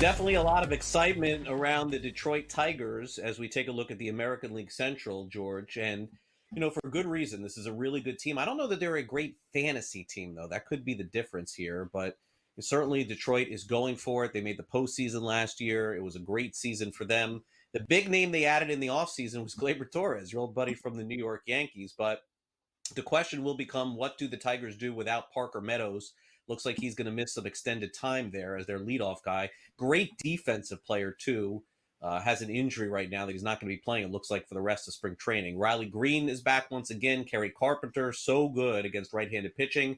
Definitely a lot of excitement around the Detroit Tigers as we take a look at the American League Central, George. And, for good reason. This is a really good team. I don't know that they're a great fantasy team, though. That could be the difference here. But certainly Detroit is going for it. They made the postseason last year. It was a great season for them. The big name they added in the offseason was Gleyber Torres, your old buddy from the New York Yankees. But the question will become, what do the Tigers do without Parker Meadows? Looks like he's going to miss some extended time there as their leadoff guy. Great defensive player, too. Has an injury right now that he's not going to be playing, it looks like, for the rest of spring training. Riley Green is back once again. Kerry Carpenter, so good against right-handed pitching.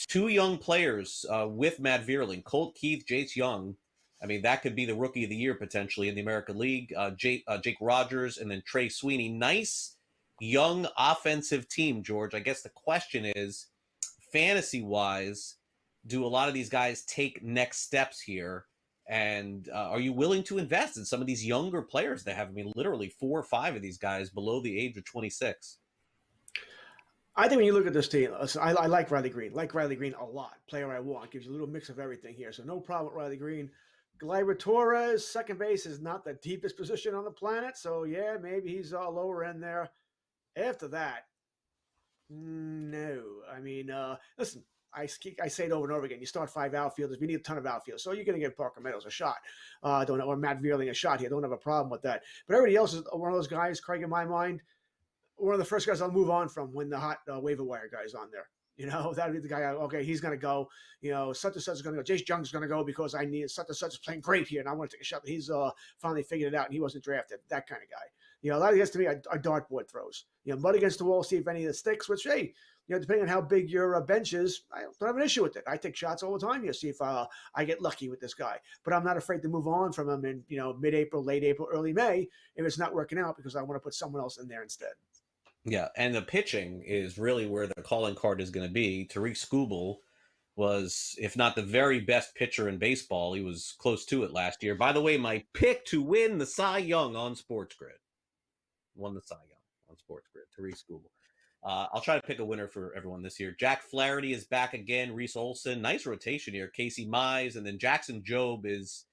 Two young players with Matt Vierling, Colt Keith, Jace Young. I mean, that could be the rookie of the year potentially in the American League. Jake Rogers and then Trey Sweeney. Nice young offensive team, George. I guess the question is, fantasy-wise, do a lot of these guys take next steps here? And are you willing to invest in some of these younger players they have? I mean, literally 4 or 5 of these guys below the age of 26. I think when you look at this team, I like Riley Green. Like Riley Green a lot. Player I want. Gives you a little mix of everything here. So no problem with Riley Green. Gleyber Torres, second base is not the deepest position on the planet. So, yeah, maybe he's lower end there. After that, no. I mean, listen, I say it over and over again. You start 5 outfielders. We need a ton of outfielders. So you're going to give Parker Meadows a shot. Or Matt Vierling a shot here. Don't have a problem with that. But everybody else is one of those guys, Craig, in my mind, one of the first guys I'll move on from when the hot waiver wire guy's on there. That'd be the guy. Okay, he's going to go. Such and such is going to go. Jace Young's going to go because I need such and such is playing great here, and I want to take a shot. He's finally figured it out, and he wasn't drafted. That kind of guy. A lot of guys to me are dartboard throws. Mud against the wall, see if any of it sticks. Which, hey, depending on how big your bench is, I don't have an issue with it. I take shots all the time. See if I get lucky with this guy. But I'm not afraid to move on from him in mid-April, late April, early May if it's not working out because I want to put someone else in there instead. Yeah, and the pitching is really where the calling card is going to be. Tariq Skubal was, if not the very best pitcher in baseball, he was close to it last year. By the way, my pick to win the Cy Young on SportsGrid. Won the Cy Young on SportsGrid, Tariq Skubal. I'll try to pick a winner for everyone this year. Jack Flaherty is back again. Reese Olson, nice rotation here. Casey Mize, and then Jackson Jobe is...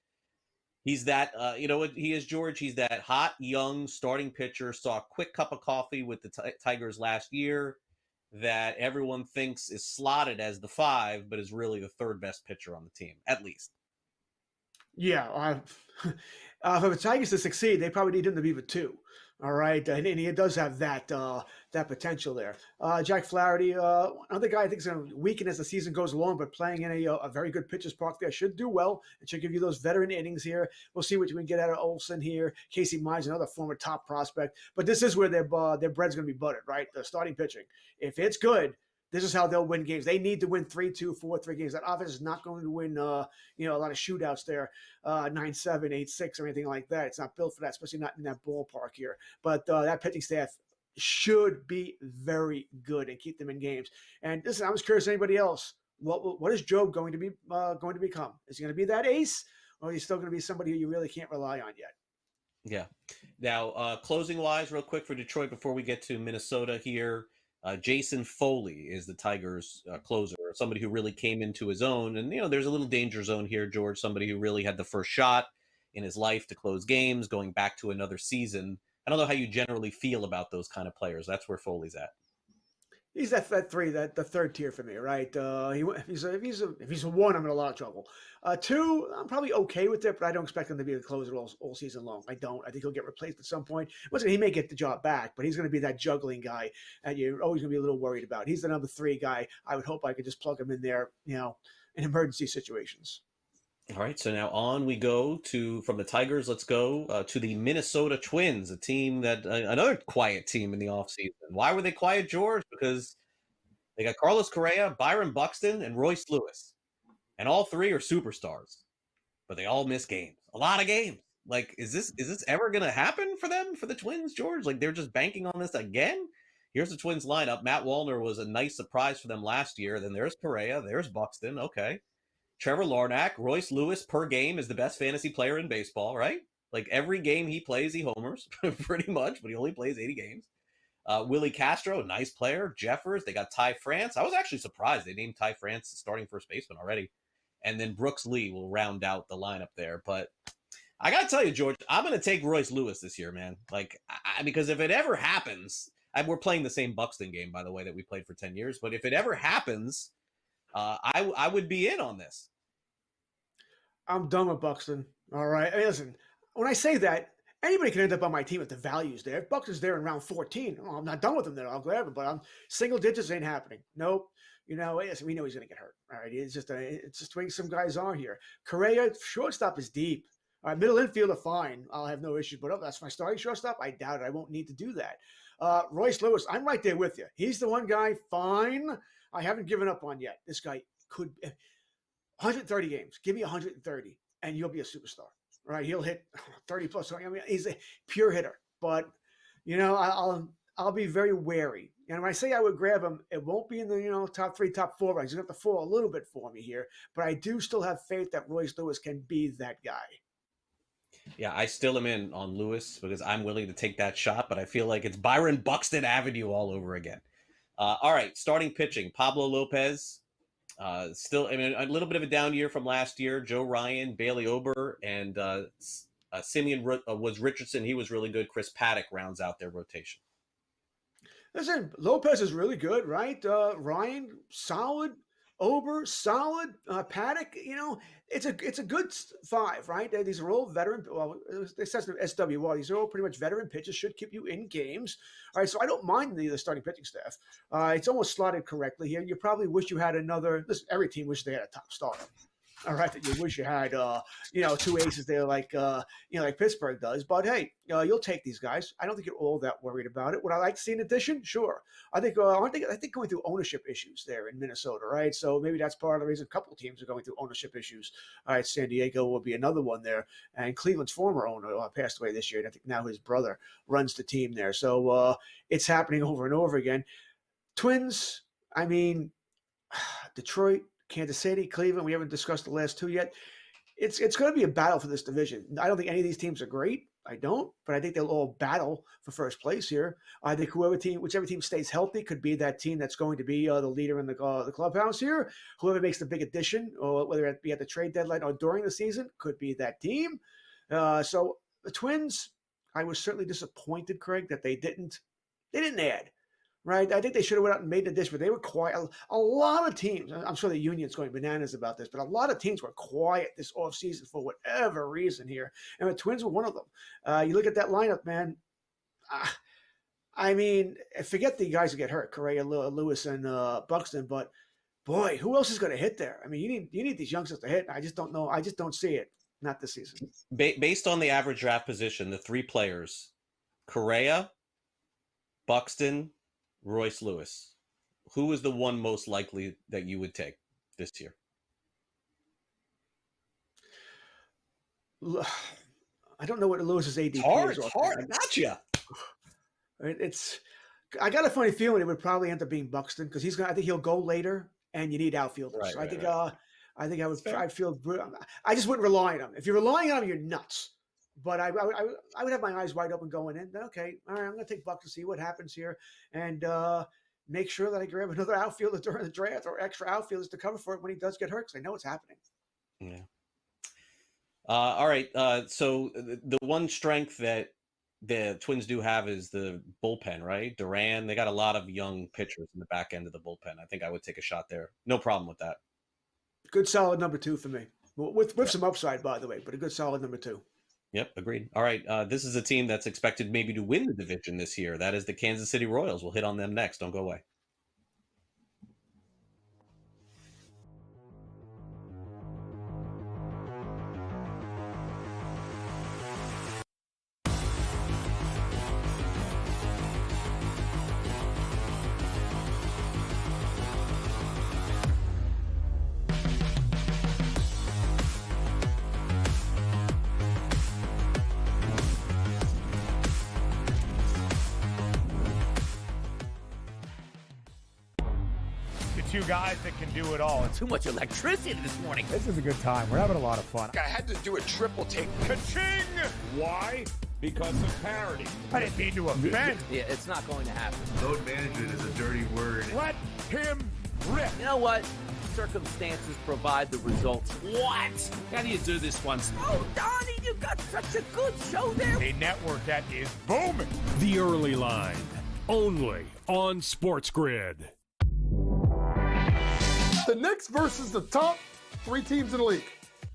He's that, what he is, George? He's that hot, young starting pitcher, saw a quick cup of coffee with the Tigers last year that everyone thinks is slotted as the 5, but is really the 3rd best pitcher on the team, at least. Yeah. For the Tigers to succeed, they probably need him to be the 2. All right. And he does have that potential there. Jack Flaherty, another guy I think is going to weaken as the season goes along, but playing in a very good pitcher's park there should do well. It should give you those veteran innings here. We'll see what we can get out of Olsen here. Casey Mize, another former top prospect. But this is where their bread's going to be buttered, right? The starting pitching. If it's good, this is how they'll win games. They need to win 3-2, 4-3 games. That offense is not going to win, a lot of shootouts there, 9-7, 8-6, or anything like that. It's not built for that, especially not in that ballpark here. But that pitching staff should be very good and keep them in games. And listen, I was curious, anybody else, what is Jobe going to become? Is he going to be that ace, or is he still going to be somebody who you really can't rely on yet? Yeah. Now, closing-wise, real quick for Detroit before we get to Minnesota here. Jason Foley is the Tigers' closer, somebody who really came into his own. And, there's a little danger zone here, George, somebody who really had the first shot in his life to close games, going back to another season. I don't know how you generally feel about those kind of players. That's where Foley's at. He's that 3, the 3rd tier for me, right? If he's a 1, I'm in a lot of trouble. 2, I'm probably okay with it, but I don't expect him to be the closer all season long. I don't. I think he'll get replaced at some point. He may get the job back, but he's going to be that juggling guy, and you're always going to be a little worried about. He's the number 3 guy. I would hope I could just plug him in there, in emergency situations. All right, so now on we go from the Tigers, let's go to the Minnesota Twins, a team that, another quiet team in the offseason. Why were they quiet, George? Because they got Carlos Correa, Byron Buxton, and Royce Lewis. And all 3 are superstars. But they all miss games. A lot of games. Like, is this ever going to happen for them, for the Twins, George? Like, they're just banking on this again? Here's the Twins lineup. Matt Wallner was a nice surprise for them last year. Then there's Correa, there's Buxton, okay. Trevor Larnach, Royce Lewis per game is the best fantasy player in baseball, right? Like every game he plays, he homers pretty much, but he only plays 80 games. Willie Castro, nice player. Jeffers, they got Ty France. I was actually surprised they named Ty France starting first baseman already. and then Brooks Lee will round out the lineup there. But I got to tell you, George, I'm going to take Royce Lewis this year, man. Like, because if it ever happens, we're playing the same Buxton game, by the way, that we played for 10 years. But if it ever happens, I would be in on this. I'm done with Buxton. All right. I mean, listen, when I say that, anybody can end up on my team if the value's there. If Buxton's there in round 14, I'm not done with him there. I'll grab him, but I'm single digits ain't happening. Nope. We know he's going to get hurt. All right. It's just the way some guys are here. Correa, shortstop is deep. All right, middle infielder, fine. I'll have no issues. But that's my starting shortstop. I doubt it. I won't need to do that. Royce Lewis, I'm right there with you. He's the one guy, fine. I haven't given up on yet. This guy could 130 games. Give me 130, and you'll be a superstar. Right? He'll hit 30 plus. I mean, he's a pure hitter. But I'll be very wary. And when I say I would grab him, it won't be in the top 3, top 4 ranks. He's going to have to fall a little bit for me here. But I do still have faith that Royce Lewis can be that guy. Yeah, I still am in on Lewis because I'm willing to take that shot, but I feel like it's Byron Buxton Avenue all over again. All right, starting pitching, Pablo Lopez. Still, I mean, a little bit of a down year from last year. Joe Ryan, Bailey Ober, and Simeon was Richardson. He was really good. Chris Paddock rounds out their rotation. Listen, Lopez is really good, right? Ryan, solid. Ober, solid. Paddock, it's a good 5, right? These are all veteran. Well, it says SWR. These are all pretty much veteran pitchers. Should keep you in games. All right, so I don't mind the starting pitching staff. It's almost slotted correctly here. You probably wish you had another. Listen, every team wishes they had a top starter. All right, that you wish you had, 2 aces there like Pittsburgh does. But hey, you'll take these guys. I don't think you're all that worried about it. Would I like to see an addition? Sure. I think going through ownership issues there in Minnesota, right? So maybe that's part of the reason a couple of teams are going through ownership issues. All right, San Diego will be another one there, and Cleveland's former owner passed away this year, and I think now his brother runs the team there. So it's happening over and over again. Twins, I mean, Detroit, Kansas City, Cleveland, we haven't discussed the last 2 yet. It's going to be a battle for this division. I don't think any of these teams are great. I don't, but I think they'll all battle for first place here. I think whichever team stays healthy could be that team that's going to be the leader in the clubhouse here. Whoever makes the big addition, or whether it be at the trade deadline or during the season, could be that team. So the Twins, I was certainly disappointed, Craig, that they didn't add. Right, I think they should have went out and made the dish, but they were quiet. A lot of teams, I'm sure the union's going bananas about this, but a lot of teams were quiet this offseason for whatever reason here, and the Twins were one of them. You look at that lineup, man. I mean, forget the guys who get hurt, Correa, Lewis, and Buxton, but boy, who else is going to hit there? I mean, you need these youngsters to hit. I just don't know. I just don't see it. Not this season. Based on the average draft position, the 3 players, Correa, Buxton, Royce Lewis, who is the one most likely that you would take this year? I don't know what Lewis's ADP is. It's hard. I gotcha. I got a funny feeling it would probably end up being Buxton because I think he'll go later, and you need outfielders. Right, so I think I just wouldn't rely on him. If you're relying on him, you're nuts. But I would have my eyes wide open going in. Then, okay, all right, I'm going to take Buck to see what happens here and make sure that I grab another outfielder during the draft or extra outfielders to cover for it when he does get hurt because I know it's happening. Yeah. All right. So the one strength that the Twins do have is the bullpen, right? Duran, they got a lot of young pitchers in the back end of the bullpen. I think I would take a shot there. No problem with that. Good solid number 2 for me. With some upside, by the way, but a good solid number 2. Yep, agreed. All right, this is a team that's expected maybe to win the division this year. That is the Kansas City Royals. We'll hit on them next. Don't go away. Two guys that can do it all. Too much electricity this morning. This is a good time. We're having a lot of fun. I had to do a triple take. Ka-ching! Why? Because of parity. I didn't mean to offend. Yeah, it's not going to happen. Load management is a dirty word. Let him rip. You know what? circumstances provide the results. What? How do you do this one? Oh, Donnie, you got such a good show there. A network that is booming. The Early Line, only on SportsGrid. The Knicks versus the top 3 teams in the league.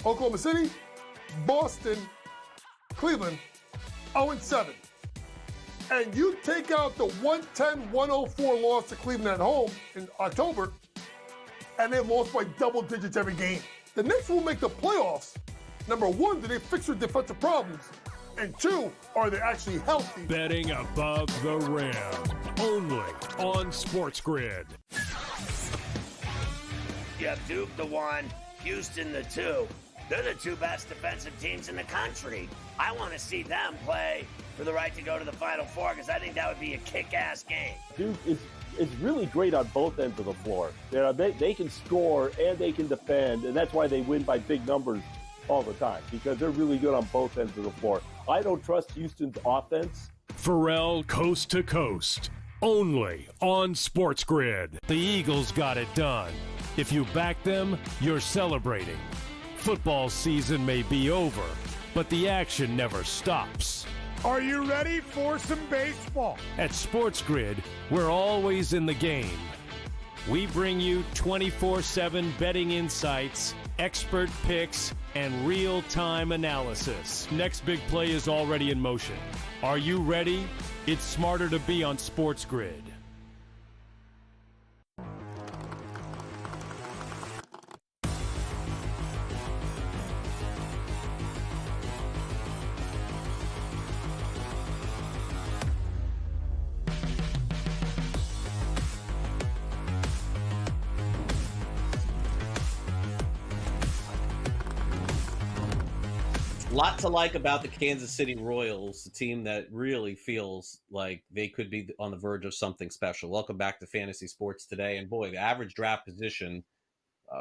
Oklahoma City, Boston, Cleveland, 0-7. And you take out the 110-104 loss to Cleveland at home in October, and they lost by double digits every game. The Knicks will make the playoffs. Number 1, do they fix their defensive problems? And 2, are they actually healthy? Betting above the rim, only on SportsGrid. You have Duke the 1, Houston the 2. They're the 2 best defensive teams in the country. I want to see them play for the right to go to the Final Four because I think that would be a kick-ass game. Duke is really great on both ends of the floor. They can score and they can defend, and that's why they win by big numbers all the time, because they're really good on both ends of the floor. I don't trust Houston's offense. Pharrell coast to coast, only on SportsGrid. The Eagles got it done. If you back them, you're celebrating. Football season may be over, but the action never stops. Are you ready for some baseball? At SportsGrid, we're always in the game. We bring you 24/7 betting insights, expert picks, and real-time analysis. Next big play is already in motion. Are you ready? It's smarter to be on SportsGrid. Lot to like about the Kansas City Royals, the team that really feels like they could be on the verge of something special. Welcome back to Fantasy Sports Today. And boy, the average draft position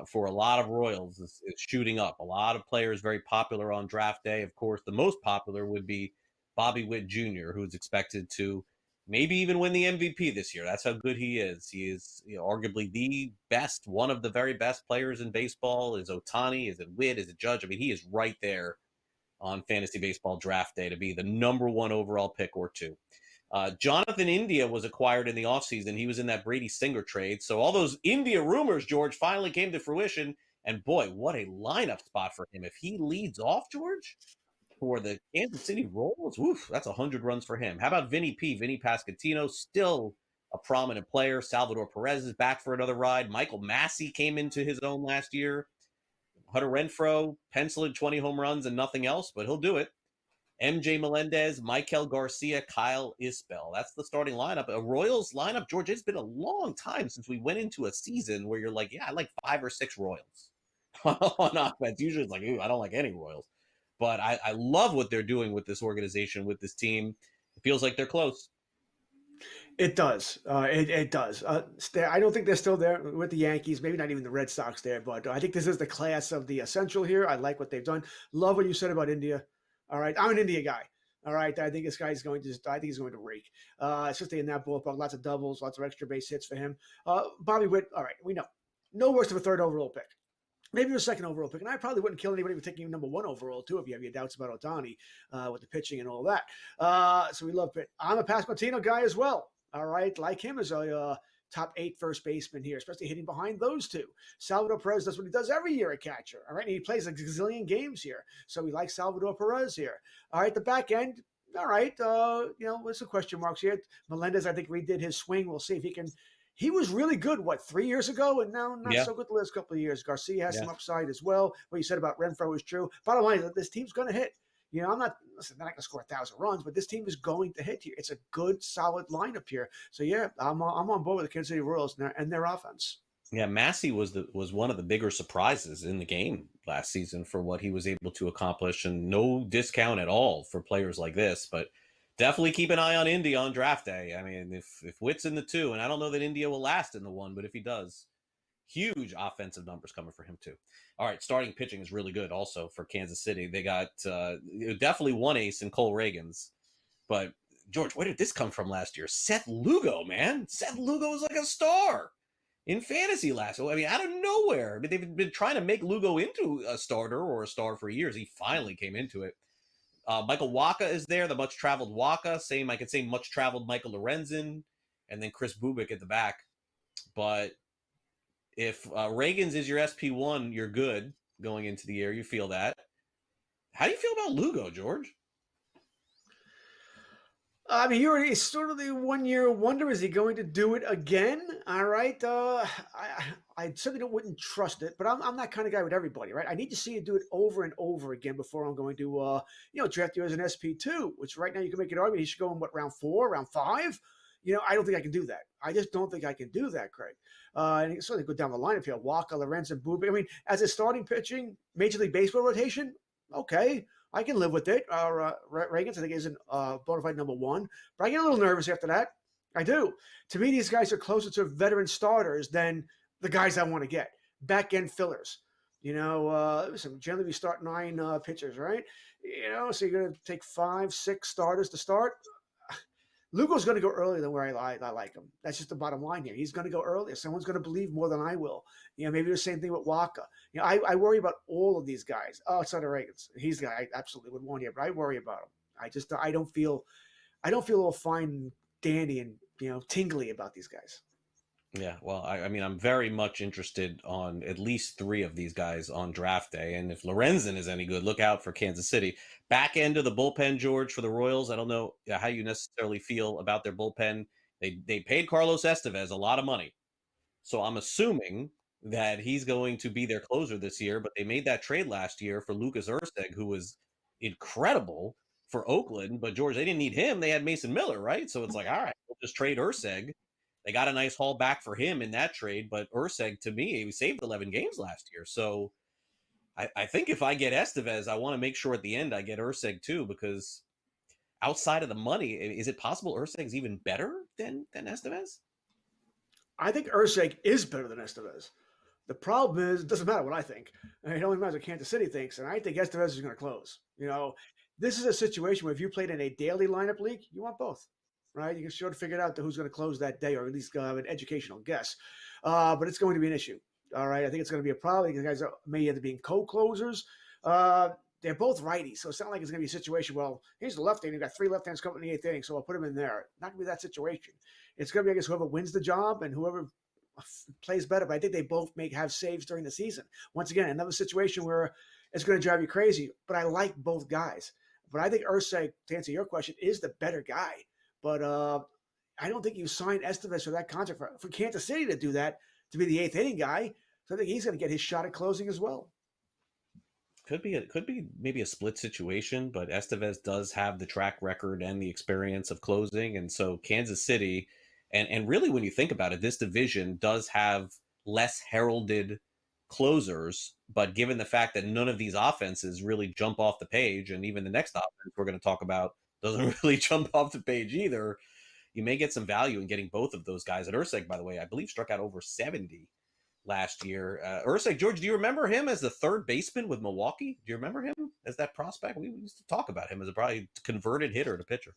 for a lot of Royals is shooting up. A lot of players very popular on draft day. Of course, the most popular would be Bobby Witt Jr., who's expected to maybe even win the MVP this year. That's how good he is. He is arguably the best, one of the very best players in baseball. Is Ohtani? Is it Witt? Is it Judge? I mean, he is right there on fantasy baseball draft day to be the number 1 overall pick or 2. Jonathan India was acquired in the offseason. He was in that Brady Singer trade. So all those India rumors, George, finally came to fruition. And boy, what a lineup spot for him. If he leads off, George, for the Kansas City Royals, woof, that's 100 runs for him. How about Vinny Pasquantino, still a prominent player. Salvador Perez is back for another ride. Michael Massey came into his own last year. Hunter Renfroe, penciling 20 home runs and nothing else, but he'll do it. MJ Melendez, Michael Garcia, Kyle Isbell. That's the starting lineup. A Royals lineup, George, it's been a long time since we went into a season where you're like, yeah, I like 5 or 6 Royals on offense. Usually it's like, ooh, I don't like any Royals. But I love what they're doing with this organization, with this team. It feels like they're close. It does. It does. I don't think they're still there with the Yankees. Maybe not even the Red Sox there, but I think this is the class of the Central here. I like what they've done. Love what you said about India. All right, I'm an India guy. All right, I think this guy's going to I think he's going to rake. Especially in that ballpark, lots of doubles, lots of extra base hits for him. Bobby Witt. All right, we know no worse than a 3rd overall pick. Maybe a 2nd overall pick, and I probably wouldn't kill anybody for taking number 1 overall too if you have your doubts about Ohtani with the pitching and all that. So we love Pitt. I'm a Pasquantino guy as well. All right, like him as a top 8 first baseman here, especially hitting behind those 2. Salvador Perez does what he does every year at catcher. All right, and he plays a gazillion games here, so we like Salvador Perez here. All right, the back end. All right, with some question marks here. Melendez, I think, redid his swing. We'll see if he can. He was really good, 3 years ago, and now not so good the last couple of years. Garcia has some upside as well. What you said about Renfroe is true. Bottom line is that this team's going to hit. I'm not going to score 1,000 runs, but this team is going to hit here. It's a good, solid lineup here. So, yeah, I'm on board with the Kansas City Royals and their offense. Yeah, Massey was one of the bigger surprises in the game last season for what he was able to accomplish, and no discount at all for players like this. But definitely keep an eye on India on draft day. I mean, if Witt's in the 2, and I don't know that India will last in the 1, but if he does, huge offensive numbers coming for him too. All right, starting pitching is really good also for Kansas City. They got definitely one ace in Cole Reagans. But, George, where did this come from last year? Seth Lugo, man. Seth Lugo was like a star. in fantasy last. I mean, out of nowhere. I mean, they've been trying to make Lugo into a starter or a star for years. He finally came into it. Michael Waka is there, the much-traveled Waka. I could say much-traveled Michael Lorenzen, and then Chris Bubik at the back. But if Reagan's is your SP1, you're good going into the year. You feel that. How do you feel about Lugo, George? I mean, it's sort of the 1-year wonder. Is he going to do it again? All right. I certainly wouldn't trust it, but I'm that kind of guy with everybody, right? I need to see you do it over and over again before I'm going to, draft you as an SP2, which right now you can make an argument he should go in, round 4, round 5? I don't think I can do that. I just don't think I can do that, Craig. And you can certainly go down the line if you have Walker, Lorenz, and Bubik. I mean, as a starting pitching, Major League Baseball rotation, okay. I can live with it. Reagan's, I think, isn't bona fide number 1. But I get a little nervous after that. I do. To me, these guys are closer to veteran starters than the guys I want to get. Back-end fillers. Listen, generally we start 9 pitchers, right? So you're going to take 5, 6 starters to start. Lugo's going to go earlier than where I like him. That's just the bottom line here. He's going to go earlier. Someone's going to believe more than I will. Maybe the same thing with Waka. I worry about all of these guys outside of Reagan's. He's the guy I absolutely would want here, but I worry about him. I don't feel all fine and dandy and tingly about these guys. Yeah, well, I mean, I'm very much interested on at least 3 of these guys on draft day. And if Lorenzen is any good, look out for Kansas City. Back end of the bullpen, George, for the Royals. I don't know how you necessarily feel about their bullpen. They paid Carlos Estevez a lot of money. So I'm assuming that he's going to be their closer this year. But they made that trade last year for Lucas Erceg, who was incredible for Oakland. But, George, they didn't need him. They had Mason Miller, right? So it's like, all right, we'll just trade Erceg. They got a nice haul back for him in that trade, but Erceg, to me, he saved 11 games last year. So I think if I get Estevez, I want to make sure at the end I get Erceg too, because outside of the money, is it possible Erceg's even better than Estevez? I think Erceg is better than Estevez. The problem is, it doesn't matter what I think. It only matters what Kansas City thinks, and I think Estevez is going to close. This is a situation where if you played in a daily lineup league, you want both. Right, you can sort of figure out who's going to close that day, or at least have an educational guess. But it's going to be an issue. All right, I think it's going to be a problem. These guys may end up being co-closers. They're both righties, so it's not like it's going to be a situation. Well, here's the left hand. You've got 3 left-handers coming in the 8th inning, so I'll put him in there. Not going to be that situation. It's going to be, I guess, whoever wins the job and whoever plays better. But I think they both have saves during the season. Once again, another situation where it's going to drive you crazy. But I like both guys. But I think Erceg, to answer your question, is the better guy. But I don't think you signed Estevez for that contract for Kansas City to do that, to be the 8th inning guy. So I think he's going to get his shot at closing as well. Could be maybe a split situation, but Estevez does have the track record and the experience of closing. And so Kansas City, and really when you think about it, this division does have less heralded closers. But given the fact that none of these offenses really jump off the page, and even the next offense we're going to talk about doesn't really jump off the page either, you may get some value in getting both of those guys. And Erceg, by the way, I believe struck out over 70 last year. Erceg, George, do you remember him as the 3rd baseman with Milwaukee? Do you remember him as that prospect? We used to talk about him as a probably converted hitter to pitcher.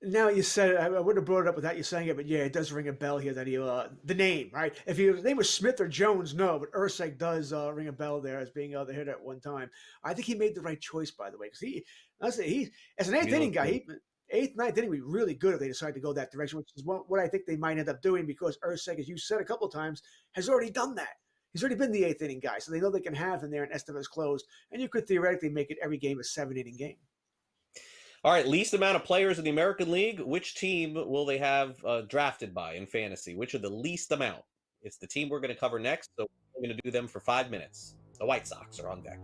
Now you said it, I wouldn't have brought it up without you saying it, but yeah, it does ring a bell here that the name, right? If his name was Smith or Jones, no, but Erceg does ring a bell there as being the hitter at one time. I think he made the right choice, by the way, because he as an 8th inning guy, 8th, 9th inning would be really good if they decide to go that direction, which is what I think they might end up doing, because Erceg, as you said a couple of times, has already done that. He's already been the 8th inning guy, so they know they can have him there and Estevez closed, and you could theoretically make it every game a 7-inning game. All right, least amount of players in the American League. Which team will they have drafted by in fantasy? Which are the least amount? It's the team we're going to cover next, so we're going to do them for 5 minutes. The White Sox are on deck.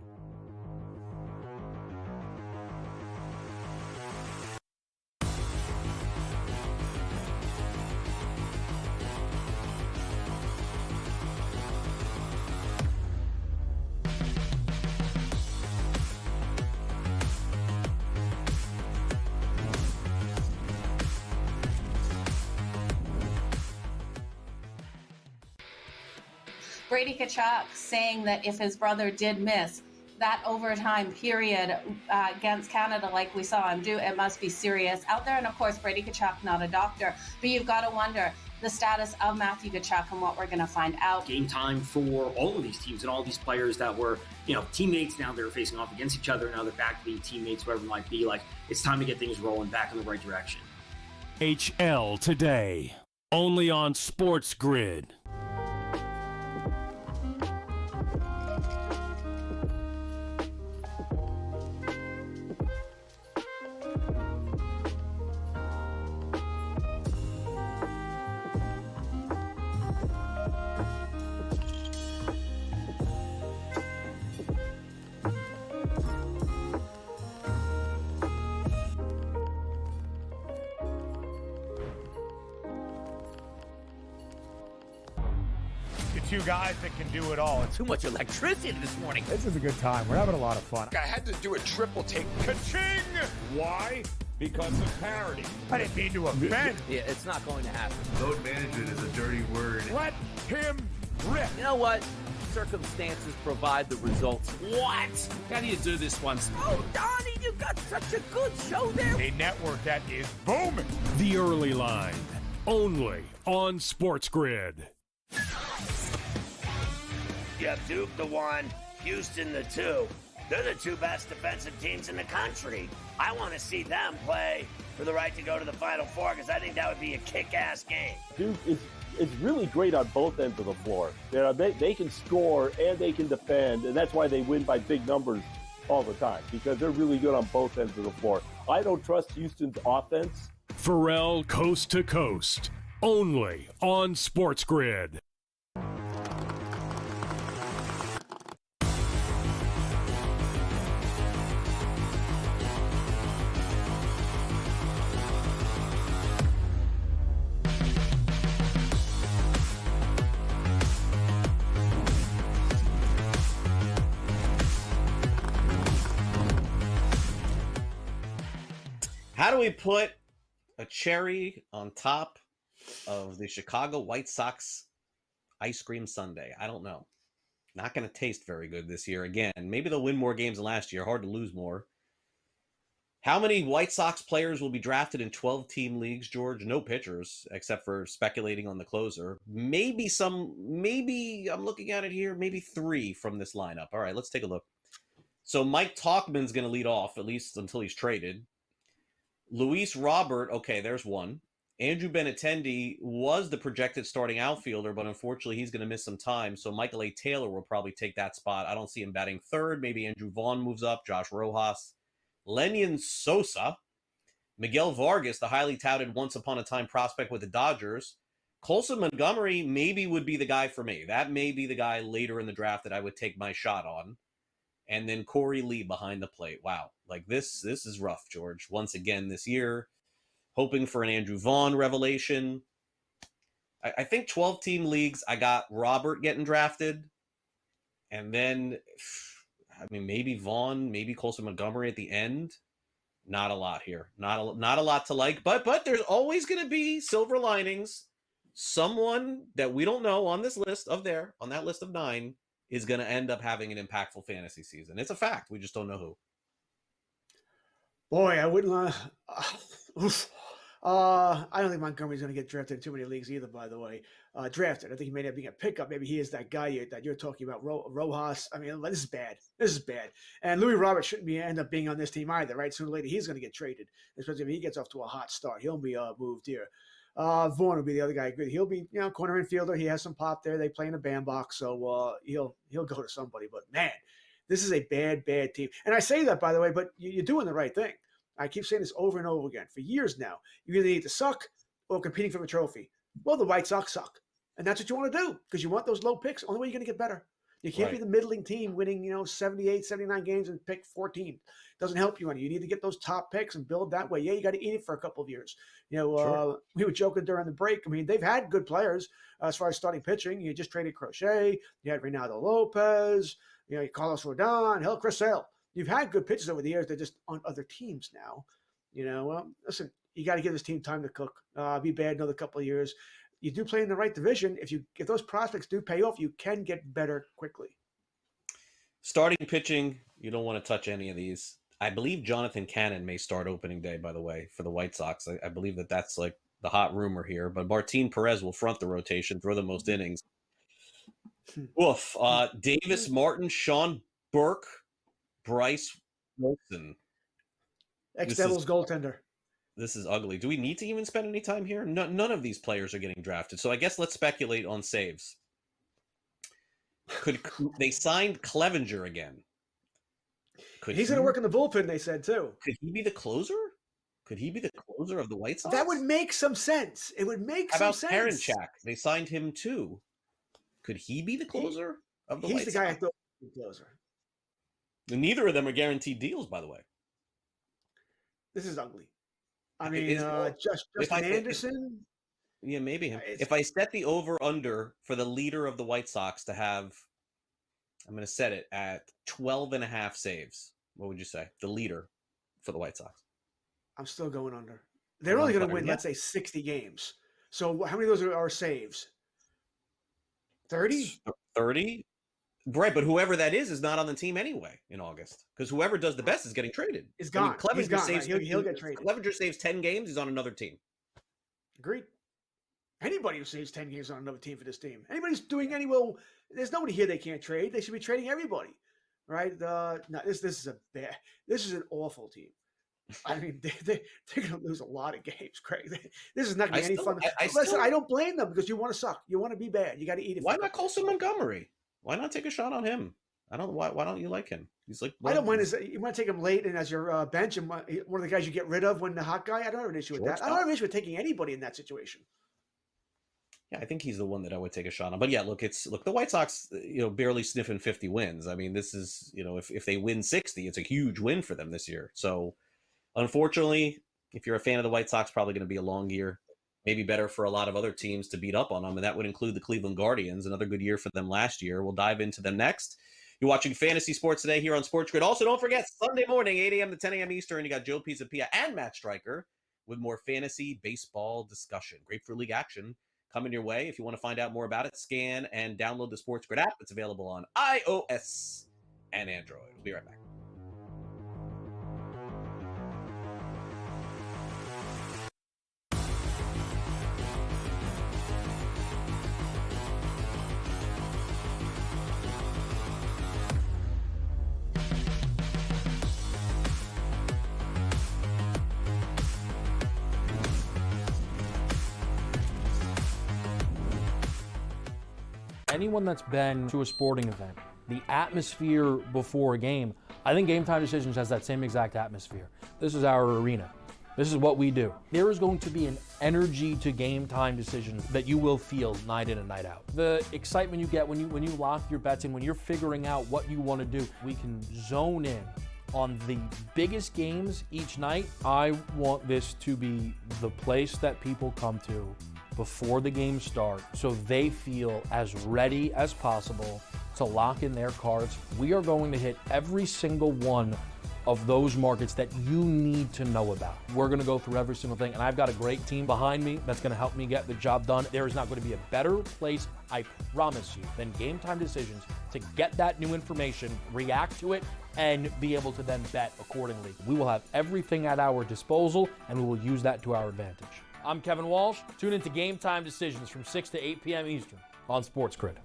Brady Tkachuk saying that if his brother did miss that overtime period against Canada like we saw him do, it must be serious out there. And of course, Brady Tkachuk, not a doctor, but you've got to wonder, the status of Matthew Tkachuk and what we're going to find out. Game time for all of these teams and all these players that were, teammates. Now they're facing off against each other. Now they're back to being teammates, whoever it might be. Like, it's time to get things rolling back in the right direction. HL today, only on SportsGrid. Two guys that can do it all. Too much electricity this morning. This is a good time. We're having a lot of fun. I had to do a triple take. Ka-ching! Why? Because of parity. I didn't mean to offend. Yeah, it's not going to happen. Load management is a dirty word. Let him rip. You know what? Circumstances provide the results. What? How do you do this once? Oh, Donnie, you got such a good show there. A network that is booming. The Early Line, only on SportsGrid. You have Duke the 1, Houston the 2. They're the two best defensive teams in the country. I want to see them play for the right to go to the Final Four because I think that would be a kick-ass game. Duke is really great on both ends of the floor. They can score and they can defend, and that's why they win by big numbers all the time, because they're really good on both ends of the floor. I don't trust Houston's offense. Pharrell Coast to Coast, only on SportsGrid. How do we put a cherry on top of the Chicago White Sox ice cream sundae? I don't know. Not going to taste very good this year. Again, maybe they'll win more games than last year. Hard to lose more. How many White Sox players will be drafted in 12-team leagues, George? No pitchers, except for speculating on the closer. Maybe I'm looking at it here, maybe 3 from this lineup. All right, let's take a look. So Mike Tauchman's going to lead off, at least until he's traded. Luis Robert, okay, there's 1. Andrew Benintendi was the projected starting outfielder, but unfortunately he's going to miss some time. So Michael A. Taylor will probably take that spot. I don't see him batting 3rd. Maybe Andrew Vaughn moves up, Josh Rojas. Lenyon Sosa. Miguel Vargas, the highly touted once-upon-a-time prospect with the Dodgers. Colson Montgomery maybe would be the guy for me. That may be the guy later in the draft that I would take my shot on. And then Corey Lee behind the plate. Wow. Like this is rough, George. Once again this year, hoping for an Andrew Vaughn revelation. I think 12-team leagues, I got Robert getting drafted. And then, maybe Vaughn, maybe Colson Montgomery at the end. Not a lot here. Not a lot to like. But there's always going to be silver linings. Someone that we don't know on this list on that list of 9 is going to end up having an impactful fantasy season. It's a fact. We just don't know who. Boy, I wouldn't. I don't think Montgomery's going to get drafted in too many leagues either. By the way, drafted. I think he may end up being a pickup. Maybe he is that guy that you're talking about, Rojas. I mean, this is bad. This is bad. And Louis Roberts shouldn't end up being on this team either, right? Sooner or later, he's going to get traded, especially if he gets off to a hot start. He'll be moved here. Vaughn will be the other guy. He'll be, corner infielder. He has some pop there. They play in a bandbox, so he'll go to somebody. But man, this is a bad team. And I say that, by the way, but you're doing the right thing. I keep saying this over and over again for years now. You either need to suck or competing for a trophy. Well, the White Sox suck, and that's what you want to do because you want those low picks. Only way you're going to get better. You can't be the middling team winning, 78, 79 games and pick 14. Doesn't help you any. You need to get those top picks and build that way. Yeah, you got to eat it for a couple of years. Sure. We were joking during the break. I mean, they've had good players as far as starting pitching. You just traded Crochet. You had Reynaldo Lopez. Carlos Rodon, Chris Sale. You've had good pitchers over the years. They're just on other teams now. Listen, you got to give this team time to cook. Be bad another couple of years. You do play in the right division. If those prospects do pay off, you can get better quickly. Starting pitching, you don't want to touch any of these. I believe Jonathan Cannon may start opening day, by the way, for the White Sox. I believe that's like the hot rumor here, but Martin Perez will front the rotation, throw the most innings. Woof. Davis, Martin, Sean Burke, Bryce Wilson. Ex-Devils goaltender. This is ugly. Do we need to even spend any time here? None of these players are getting drafted. So I guess let's speculate on saves. They signed Clevenger again? He's going to work in the bullpen, they said, too. Could he be the closer? Could he be the closer of the White Sox? That would make some sense. It would make some sense. How about Karinchak? They signed him too. Could he be the closer of the White Sox? He's the guy I thought would be the closer. And neither of them are guaranteed deals, by the way. This is ugly. I mean, Justin Anderson? Yeah, maybe him. If I set the over-under for the leader of the White Sox to have, I'm going to set it at 12.5 saves. What would you say? The leader for the White Sox. I'm still going under. They're only going to win, let's say, 60 games. So how many of those are saves? 30? 30? Right, but whoever that is not on the team anyway in August. Because whoever does the best is getting traded. He's gone. I mean, Clevenger he's gone. saves, Right? He'll get traded. Clevenger saves 10 games, he's on another team. Agreed. Anybody who saves 10 games on another team for this team. Anybody's doing any well, there's nobody here they can't trade. They should be trading everybody. Right? No, this is an awful team. I mean, they're going to lose a lot of games, Craig. This is not going to be any fun. Listen, I don't blame them because you want to suck. You want to be bad. You got to eat it. Why not Colson Montgomery? Why not take a shot on him? I don't. Why don't you like him? He's like. I don't mind. You want to take him late and as your bench and one of the guys you get rid of when the hot guy. I don't have an issue with that. I don't have an issue with taking anybody in that situation. Yeah, I think he's the one that I would take a shot on. But yeah, look, the White Sox, barely sniffing 50 wins. I mean, this is, if they win 60, it's a huge win for them this year. So, unfortunately, if you're a fan of the White Sox, probably going to be a long year. Maybe better for a lot of other teams to beat up on them, and that would include the Cleveland Guardians. Another good year for them last year. We'll dive into them next. You're watching Fantasy Sports Today here on SportsGrid. Also, don't forget, Sunday morning, 8 a.m. to 10 a.m. Eastern, you got Joe Pisapia and Matt Stryker with more fantasy baseball discussion. Grapefruit League action coming your way. If you want to find out more about it, scan and download the SportsGrid app. It's available on iOS and Android. We'll be right back. Anyone that's been to a sporting event, the atmosphere before a game, I think Game Time Decisions has that same exact atmosphere. This is our arena. This is what we do. There is going to be an energy to Game Time Decisions that you will feel night in and night out. The excitement you get when you lock your bets in, when you're figuring out what you want to do, we can zone in on the biggest games each night. I want this to be the place that people come to before the game starts so they feel as ready as possible to lock in their cards. We are going to hit every single one of those markets that you need to know about. We're going to go through every single thing, and I've got a great team behind me that's going to help me get the job done. There is not going to be a better place, I promise you, than Game Time Decisions to get that new information, react to it, and be able to then bet accordingly. We will have everything at our disposal, and we will use that to our advantage. I'm Kevin Walsh. Tune into Game Time Decisions from 6 to 8 p.m. Eastern on SportsGrid.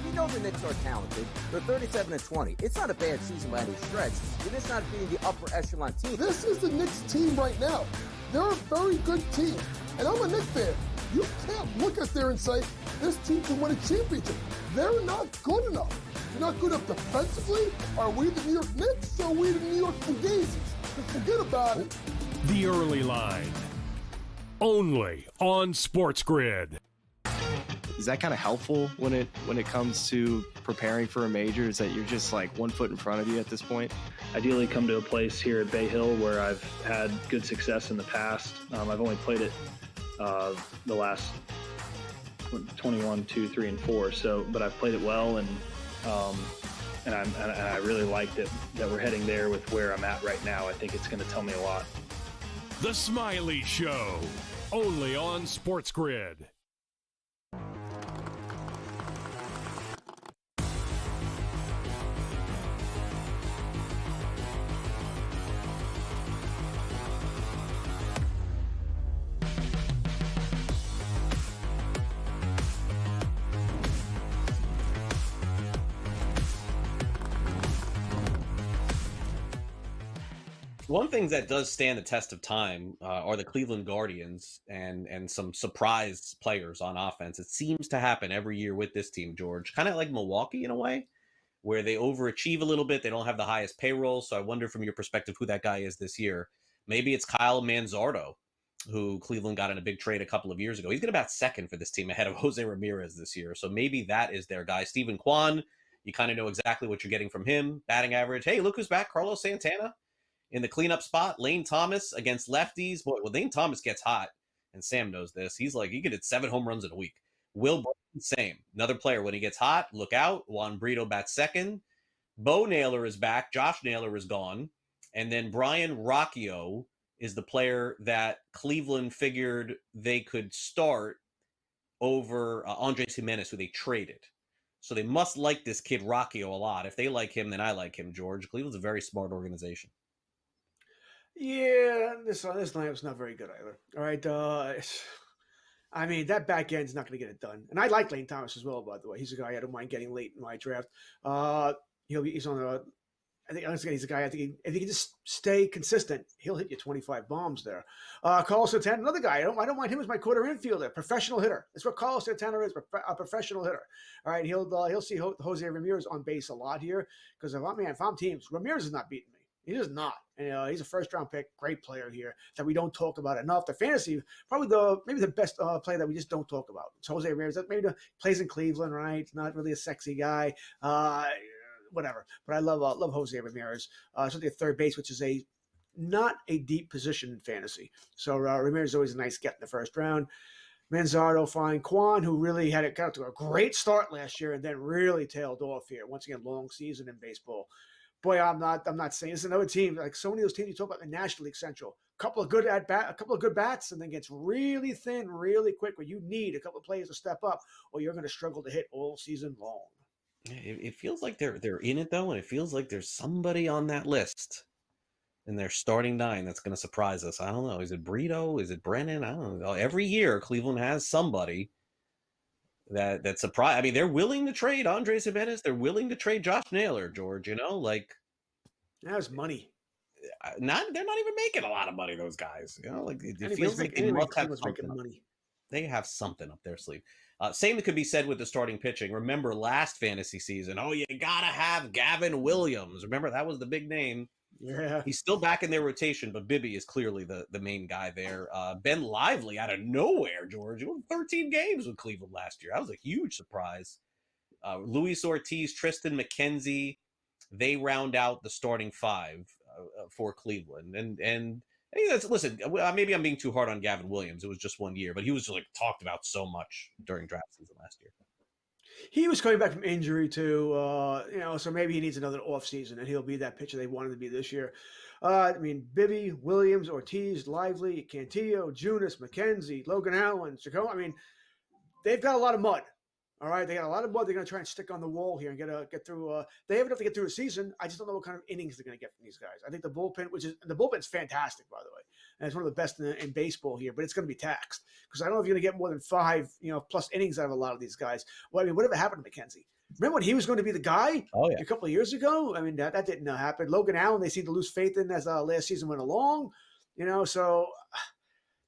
You know the Knicks are talented. They're 37-20. It's not a bad season by any stretch. They're just not being the upper echelon team. This is the Knicks team right now. They're a very good team. And I'm a Knicks fan. You can't look at there and say, this team can win a championship. They're not good enough. They're not good enough defensively. Are we the New York Knicks or are we the New York Fugazis? Forget about it. The Early Line. Only on SportsGrid. Is that kind of helpful when it comes to preparing for a major? Is that you're just like 1 foot in front of you at this point? Ideally come to a place here at Bay Hill where I've had good success in the past. I've only played it the last 21, 2, 3, and 4. So, but I've played it well, and I really liked it that we're heading there with where I'm at right now. I think it's going to tell me a lot. The Smiley Show, only on SportsGrid. One thing that does stand the test of time are the Cleveland Guardians and some surprise players on offense. It seems to happen every year with this team, George. Kind of like Milwaukee in a way, where they overachieve a little bit. They don't have the highest payroll. So I wonder from your perspective who that guy is this year. Maybe it's Kyle Manzardo, who Cleveland got in a big trade a couple of years ago. He's going to bat second for this team ahead of Jose Ramirez this year. So maybe that is their guy. Stephen Kwan, you kind of know exactly what you're getting from him. Batting average. Hey, look who's back. Carlos Santana in the cleanup spot. Lane Thomas against lefties. Boy, when Lane Thomas gets hot, and Sam knows this, he's like, he could hit 7 home runs in a week. Will Brinson, same. Another player, when he gets hot, look out. Juan Brito bats second. Bo Naylor is back. Josh Naylor is gone. And then Brian Rocchio is the player that Cleveland figured they could start over Andres Jimenez, who they traded. So they must like this kid Rocchio a lot. If they like him, then I like him, George. Cleveland's a very smart organization. Yeah, this lineup's not very good either. All right, I mean, that back end's not going to get it done. And I like Lane Thomas as well, by the way. He's a guy I don't mind getting late in my draft. He's on a. I think honestly, he's a guy. I think if he can just stay consistent, he'll hit you 25 bombs there. Carlos Santana, another guy. I don't mind him as my quarter infielder, professional hitter. That's what Carlos Santana is, a professional hitter. All right, he'll see Jose Ramirez on base a lot here because if I'm teams, Ramirez is not beating me. He is not. And, he's a first-round pick, great player here that we don't talk about enough. The fantasy, probably maybe the best player that we just don't talk about. It's Jose Ramirez. Maybe plays in Cleveland, right? Not really a sexy guy. Whatever. But I love Jose Ramirez. Certainly at third base, which is not a deep position in fantasy. So Ramirez is always a nice get in the first round. Manzardo, fine. Kwan, who really got out to a great start last year and then really tailed off here. Once again, long season in baseball. Boy, I'm not saying it's another team like so many of those teams you talk about in the National League Central. A couple of good bats, and then gets really thin, really quick. Where you need a couple of players to step up, or you're going to struggle to hit all season long. It feels like they're in it though, and it feels like there's somebody on that list in their starting 9 that's going to surprise us. I don't know. Is it Brito? Is it Brennan? I don't know. Every year, Cleveland has somebody that surprise. I mean, they're willing to trade Andres Jimenez. They're willing to trade Josh Naylor, George. Like that's money. They're not even making a lot of money. Those guys, like it feels like they must have something. Money. They have something up their sleeve. Same could be said with the starting pitching. Remember last fantasy season? Oh, you gotta have Gavin Williams. Remember that was the big name. Yeah, he's still back in their rotation, but Bibby is clearly the main guy there. Ben Lively out of nowhere, George. He won 13 games with Cleveland last year. That was a huge surprise. Luis Ortiz, Tristan McKenzie, they round out the starting 5 for Cleveland. And I think listen, maybe I'm being too hard on Gavin Williams. It was just 1 year, but he was just talked about so much during draft season last year. He was coming back from injury too, so maybe he needs another offseason, and he'll be that pitcher they wanted to be this year. I mean, Bibby, Williams, Ortiz, Lively, Cantillo, Junis, McKenzie, Logan Allen, Chicago. I mean, they've got a lot of mud. All right, they got a lot of mud. They're going to try and stick on the wall here and get through. They have enough to get through a season. I just don't know what kind of innings they're going to get from these guys. I think the bullpen's fantastic, by the way, and it's one of the best in baseball here. But it's going to be taxed because I don't know if you're going to get more than 5, plus innings out of a lot of these guys. Well, I mean, whatever happened to McKenzie? Remember when he was going to be the guy a couple of years ago? I mean, that didn't happen. Logan Allen, they seem to lose faith in as last season went along. So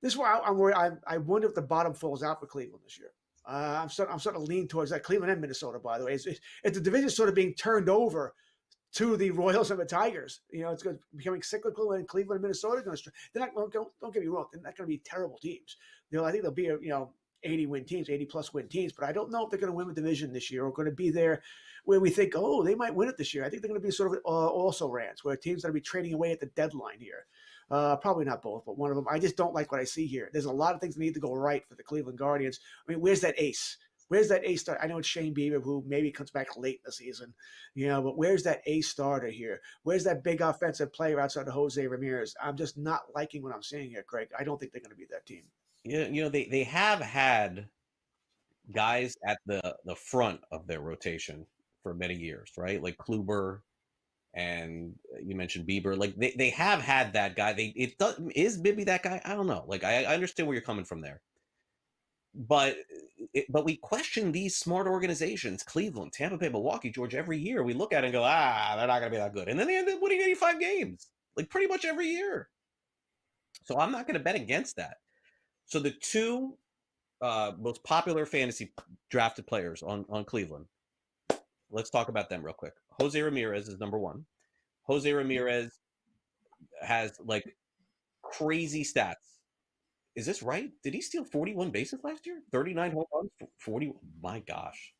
this is why I'm worried. I wonder if the bottom falls out for Cleveland this year. I'm starting to lean towards that. Cleveland and Minnesota, by the way. If the division is sort of being turned over to the Royals and the Tigers, it's going to becoming cyclical, and Cleveland and Minnesota are going to. They're not. Don't get me wrong. They're not going to be terrible teams. I think they'll be 80 win teams, 80 plus win teams. But I don't know if they're going to win the division this year or going to be there where we think, they might win it this year. I think they're going to be sort of also rants where teams are going to be trading away at the deadline here. Probably not both, but one of them. I just don't like what I see here. There's a lot of things that need to go right for the Cleveland Guardians. I mean, where's that ace? Where's that ace starter? I know it's Shane Bieber, who maybe comes back late in the season, but where's that ace starter here? Where's that big offensive player outside of Jose Ramirez? I'm just not liking what I'm seeing here, Craig. I don't think they're going to be that team. They have had guys at the front of their rotation for many years, right? Like Kluber, and you mentioned Bieber. Like they have had that guy. Is Bibby that guy? I don't know. Like I understand where you're coming from there, but we question these smart organizations: Cleveland, Tampa Bay, Milwaukee, George. Every year we look at it and go, they're not going to be that good, and then they end up winning 85 games. like pretty much every year. So I'm not going to bet against that. So the two most popular fantasy drafted players on Cleveland, let's talk about them real quick. Jose Ramirez is number one. Jose Ramirez has like crazy stats. Is this right? Did he steal 41 bases last year? 39 home runs? 40? My gosh.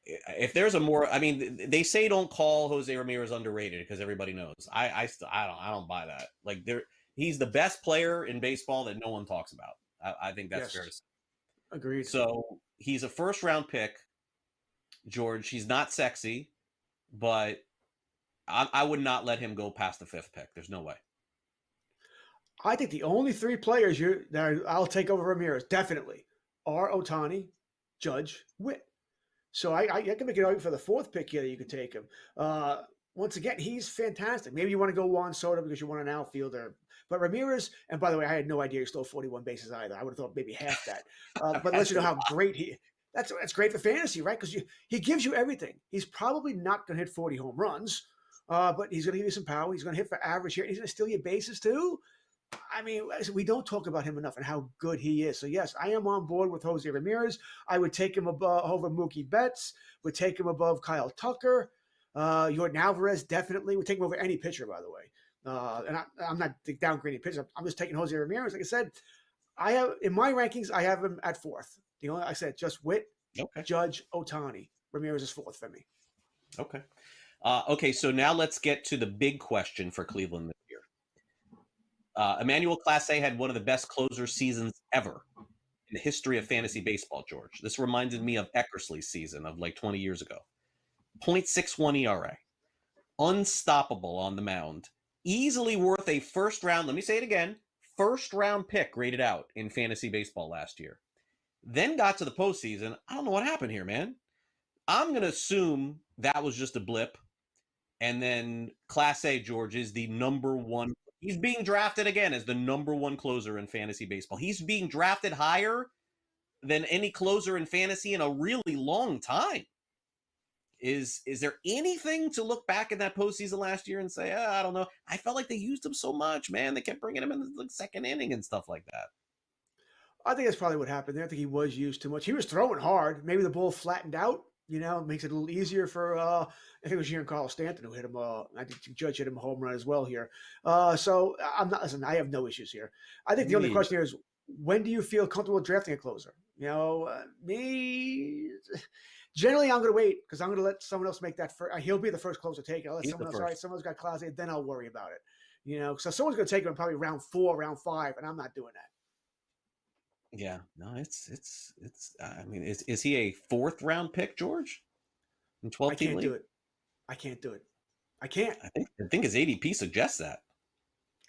If there's a more, I mean, they say don't call Jose Ramirez underrated because everybody knows. I don't buy that. Like he's the best player in baseball that no one talks about. I think that's fair to say. Agreed. So he's a first round pick, George. He's not sexy, but I would not let him go past the 5th pick. There's no way. I think the only 3 players I'll take over Ramirez definitely are Ohtani, Judge, Witt. So I can make an argument for the 4th pick here that you could take him. Once again, he's fantastic. Maybe you want to go Juan Soto because you want an outfielder. But Ramirez, and by the way, I had no idea he stole 41 bases either. I would have thought maybe half that. But let you know how great that's great for fantasy, right? Because he gives you everything. He's probably not going to hit 40 home runs, but he's going to give you some power. He's going to hit for average here. He's going to steal your bases too. I mean, we don't talk about him enough and how good he is. So, yes, I am on board with Jose Ramirez. I would take him over Mookie Betts, would take him above Kyle Tucker. Yordan Alvarez definitely would take him over any pitcher, by the way. And I'm not downgrading pitchers. I'm just taking Jose Ramirez. Like I said, I have in my rankings, I have him at 4th. The only I said just Witt, Judge, Ohtani. Ramirez is 4th for me. Okay. Okay, so now let's get to the big question for Cleveland this year. Emmanuel Clase had one of the best closer seasons ever in the history of fantasy baseball, George. This reminded me of Eckersley's season of like 20 years ago. 0.61 ERA. Unstoppable on the mound. Easily worth a first round, let me say it again, first round pick graded out in fantasy baseball last year. Then got to the postseason. I don't know what happened here, man. I'm going to assume that was just a blip. And then Clase, George, is the number one. He's being drafted again as the number one closer in fantasy baseball. He's being drafted higher than any closer in fantasy in a really long time. Is there anything to look back in that postseason last year and say, I don't know. I felt like they used him so much, man. They kept bringing him in the second inning and stuff like that. I think that's probably what happened there. I think he was used too much. He was throwing hard. Maybe the ball flattened out, makes it a little easier for, I think it was Giancarlo Stanton who hit him. I think Judge hit him a home run as well here. So listen, I have no issues here. I think the only question here is, when do you feel comfortable drafting a closer? Me, generally I'm going to wait because I'm going to let someone else make that first. He'll be the first closer taken. I'll let someone else, all right, someone's got Clase, then I'll worry about it. So someone's going to take him probably round 4, round 5, and I'm not doing that. Yeah, no, it's. I mean, is he a 4th round pick, George? In 12 team league? I can't do it. I can't. I think his ADP suggests that.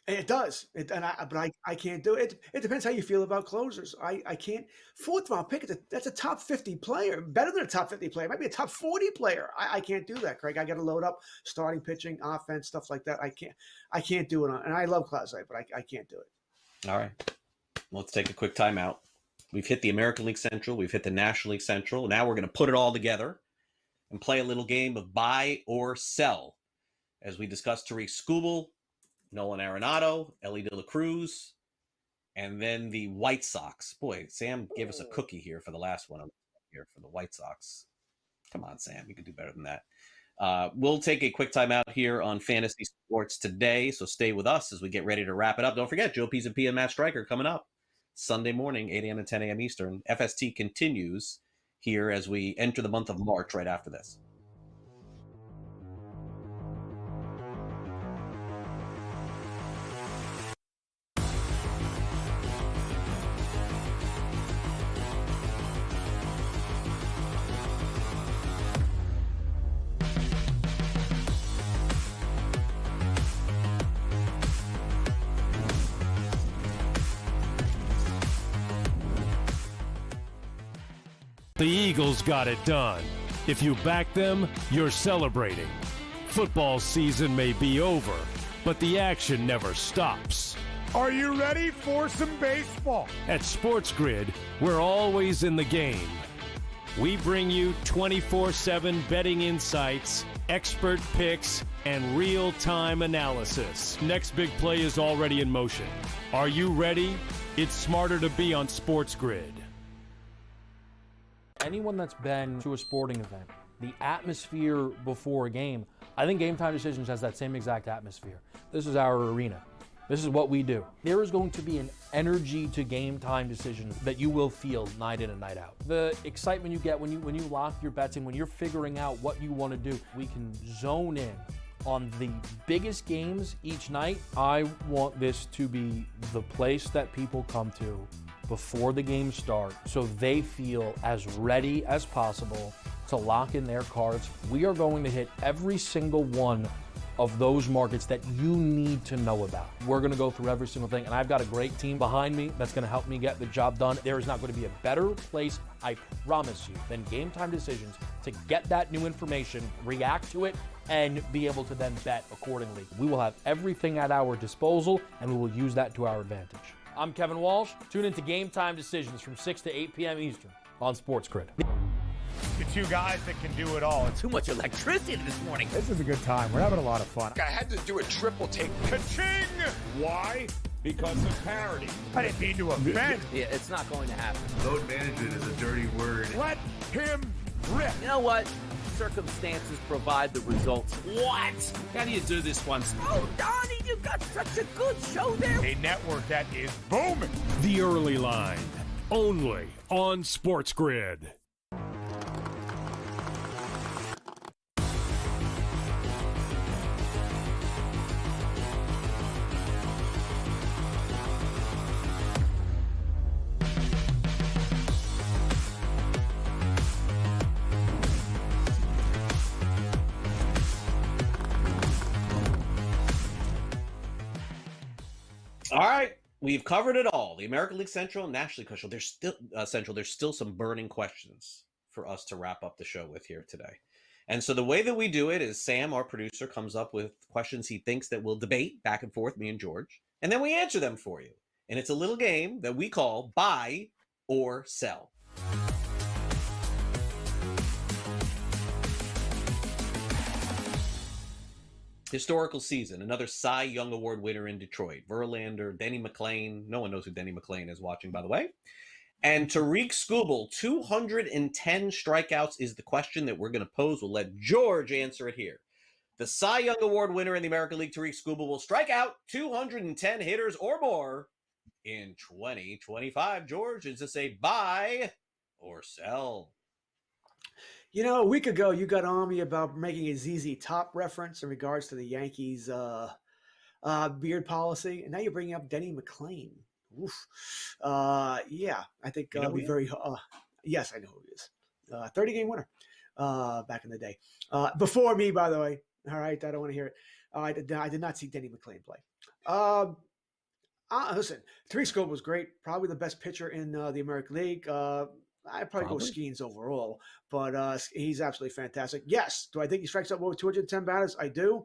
It does. But I can't do it. It depends how you feel about closers. I can't. 4th round pick. That's a top 50 player. Better than a top 50 player. Might be a top 40 player. I can't do that, Craig. I got to load up starting pitching, offense, stuff like that. I can't do it. And I love Clase, but I can't do it. All right. Let's take a quick timeout. We've hit the American League Central. We've hit the National League Central. Now we're going to put it all together and play a little game of buy or sell. As we discuss Tariq Skubal, Nolan Arenado, Ellie De La Cruz, and then the White Sox. Boy, Sam gave us a cookie here for the last one here for the White Sox. Come on, Sam. You can do better than that. We'll take a quick timeout here on Fantasy Sports Today, so stay with us as we get ready to wrap it up. Don't forget, Joe P and Matt Stryker coming up Sunday morning, 8 a.m. to 10 a.m. Eastern. FST continues here as we enter the month of March right after this. The Eagles got it done. If you back them, you're celebrating. Football season may be over, but the action never stops. Are you ready for some baseball? At SportsGrid, we're always in the game. We bring you 24/7 betting insights, expert picks, and real-time analysis. Next big play is already in motion. Are you ready? It's smarter to be on SportsGrid. Anyone that's been to a sporting event, the atmosphere before a game, I think Game Time Decisions has that same exact atmosphere. This is our arena. This is what we do. There is going to be an energy to Game Time Decisions that you will feel night in and night out. The excitement you get when you lock your bets in, when you're figuring out what you want to do, we can zone in on the biggest games each night. I want this to be the place that people come to before the games start so they feel as ready as possible to lock in their cards. We are going to hit every single one of those markets that you need to know about. We're gonna go through every single thing, and I've got a great team behind me that's gonna help me get the job done. There is not gonna be a better place, I promise you, than Game Time Decisions to get that new information, react to it, and be able to then bet accordingly. We will have everything at our disposal, and we will use that to our advantage. I'm Kevin Walsh. Tune into Game Time Decisions from 6 to 8 p.m. Eastern on SportsGrid. The two guys that can do it all. Too much electricity this morning. This is a good time. We're having a lot of fun. I had to do a triple take. Ka-ching! Why? Because of parity. I didn't mean to offend. Yeah, it's not going to happen. Load management is a dirty word. Let him rip. You know what? Circumstances provide the results. What? How do you do this once? Oh, Donnie, you got such a good show there. A network that is booming. The Early Line, only on SportsGrid. All right, we've covered it all. The American League Central and National League Central. There's still some burning questions for us to wrap up the show with here today. And so the way that we do it is Sam, our producer, comes up with questions he thinks that we'll debate back and forth, me and George, and then we answer them for you. And it's a little game that we call Buy or Sell. Historical season, another Cy Young Award winner in Detroit. Verlander, Denny McClain. No one knows who Denny McClain is watching, by the way. And Tariq Skubal, 210 strikeouts is the question that we're going to pose. We'll let George answer it here. The Cy Young Award winner in the American League, Tariq Skubal, will strike out 210 hitters or more in 2025. George, is this a buy or sell? You know, a week ago, you got on me about making a ZZ Top reference in regards to the Yankees' beard policy, and now you're bringing up Denny McClain. Oof. Yeah, I think I'll be very. Yes, I know who he is. 30-game winner back in the day. Before me, by the way. All right, I don't want to hear it. I did not see Denny McClain play. Listen, Tariq Skubal was great. Probably the best pitcher in the American League. I'd probably go Skeens overall, but he's absolutely fantastic. Yes. Do I think he strikes out over 210 batters? I do.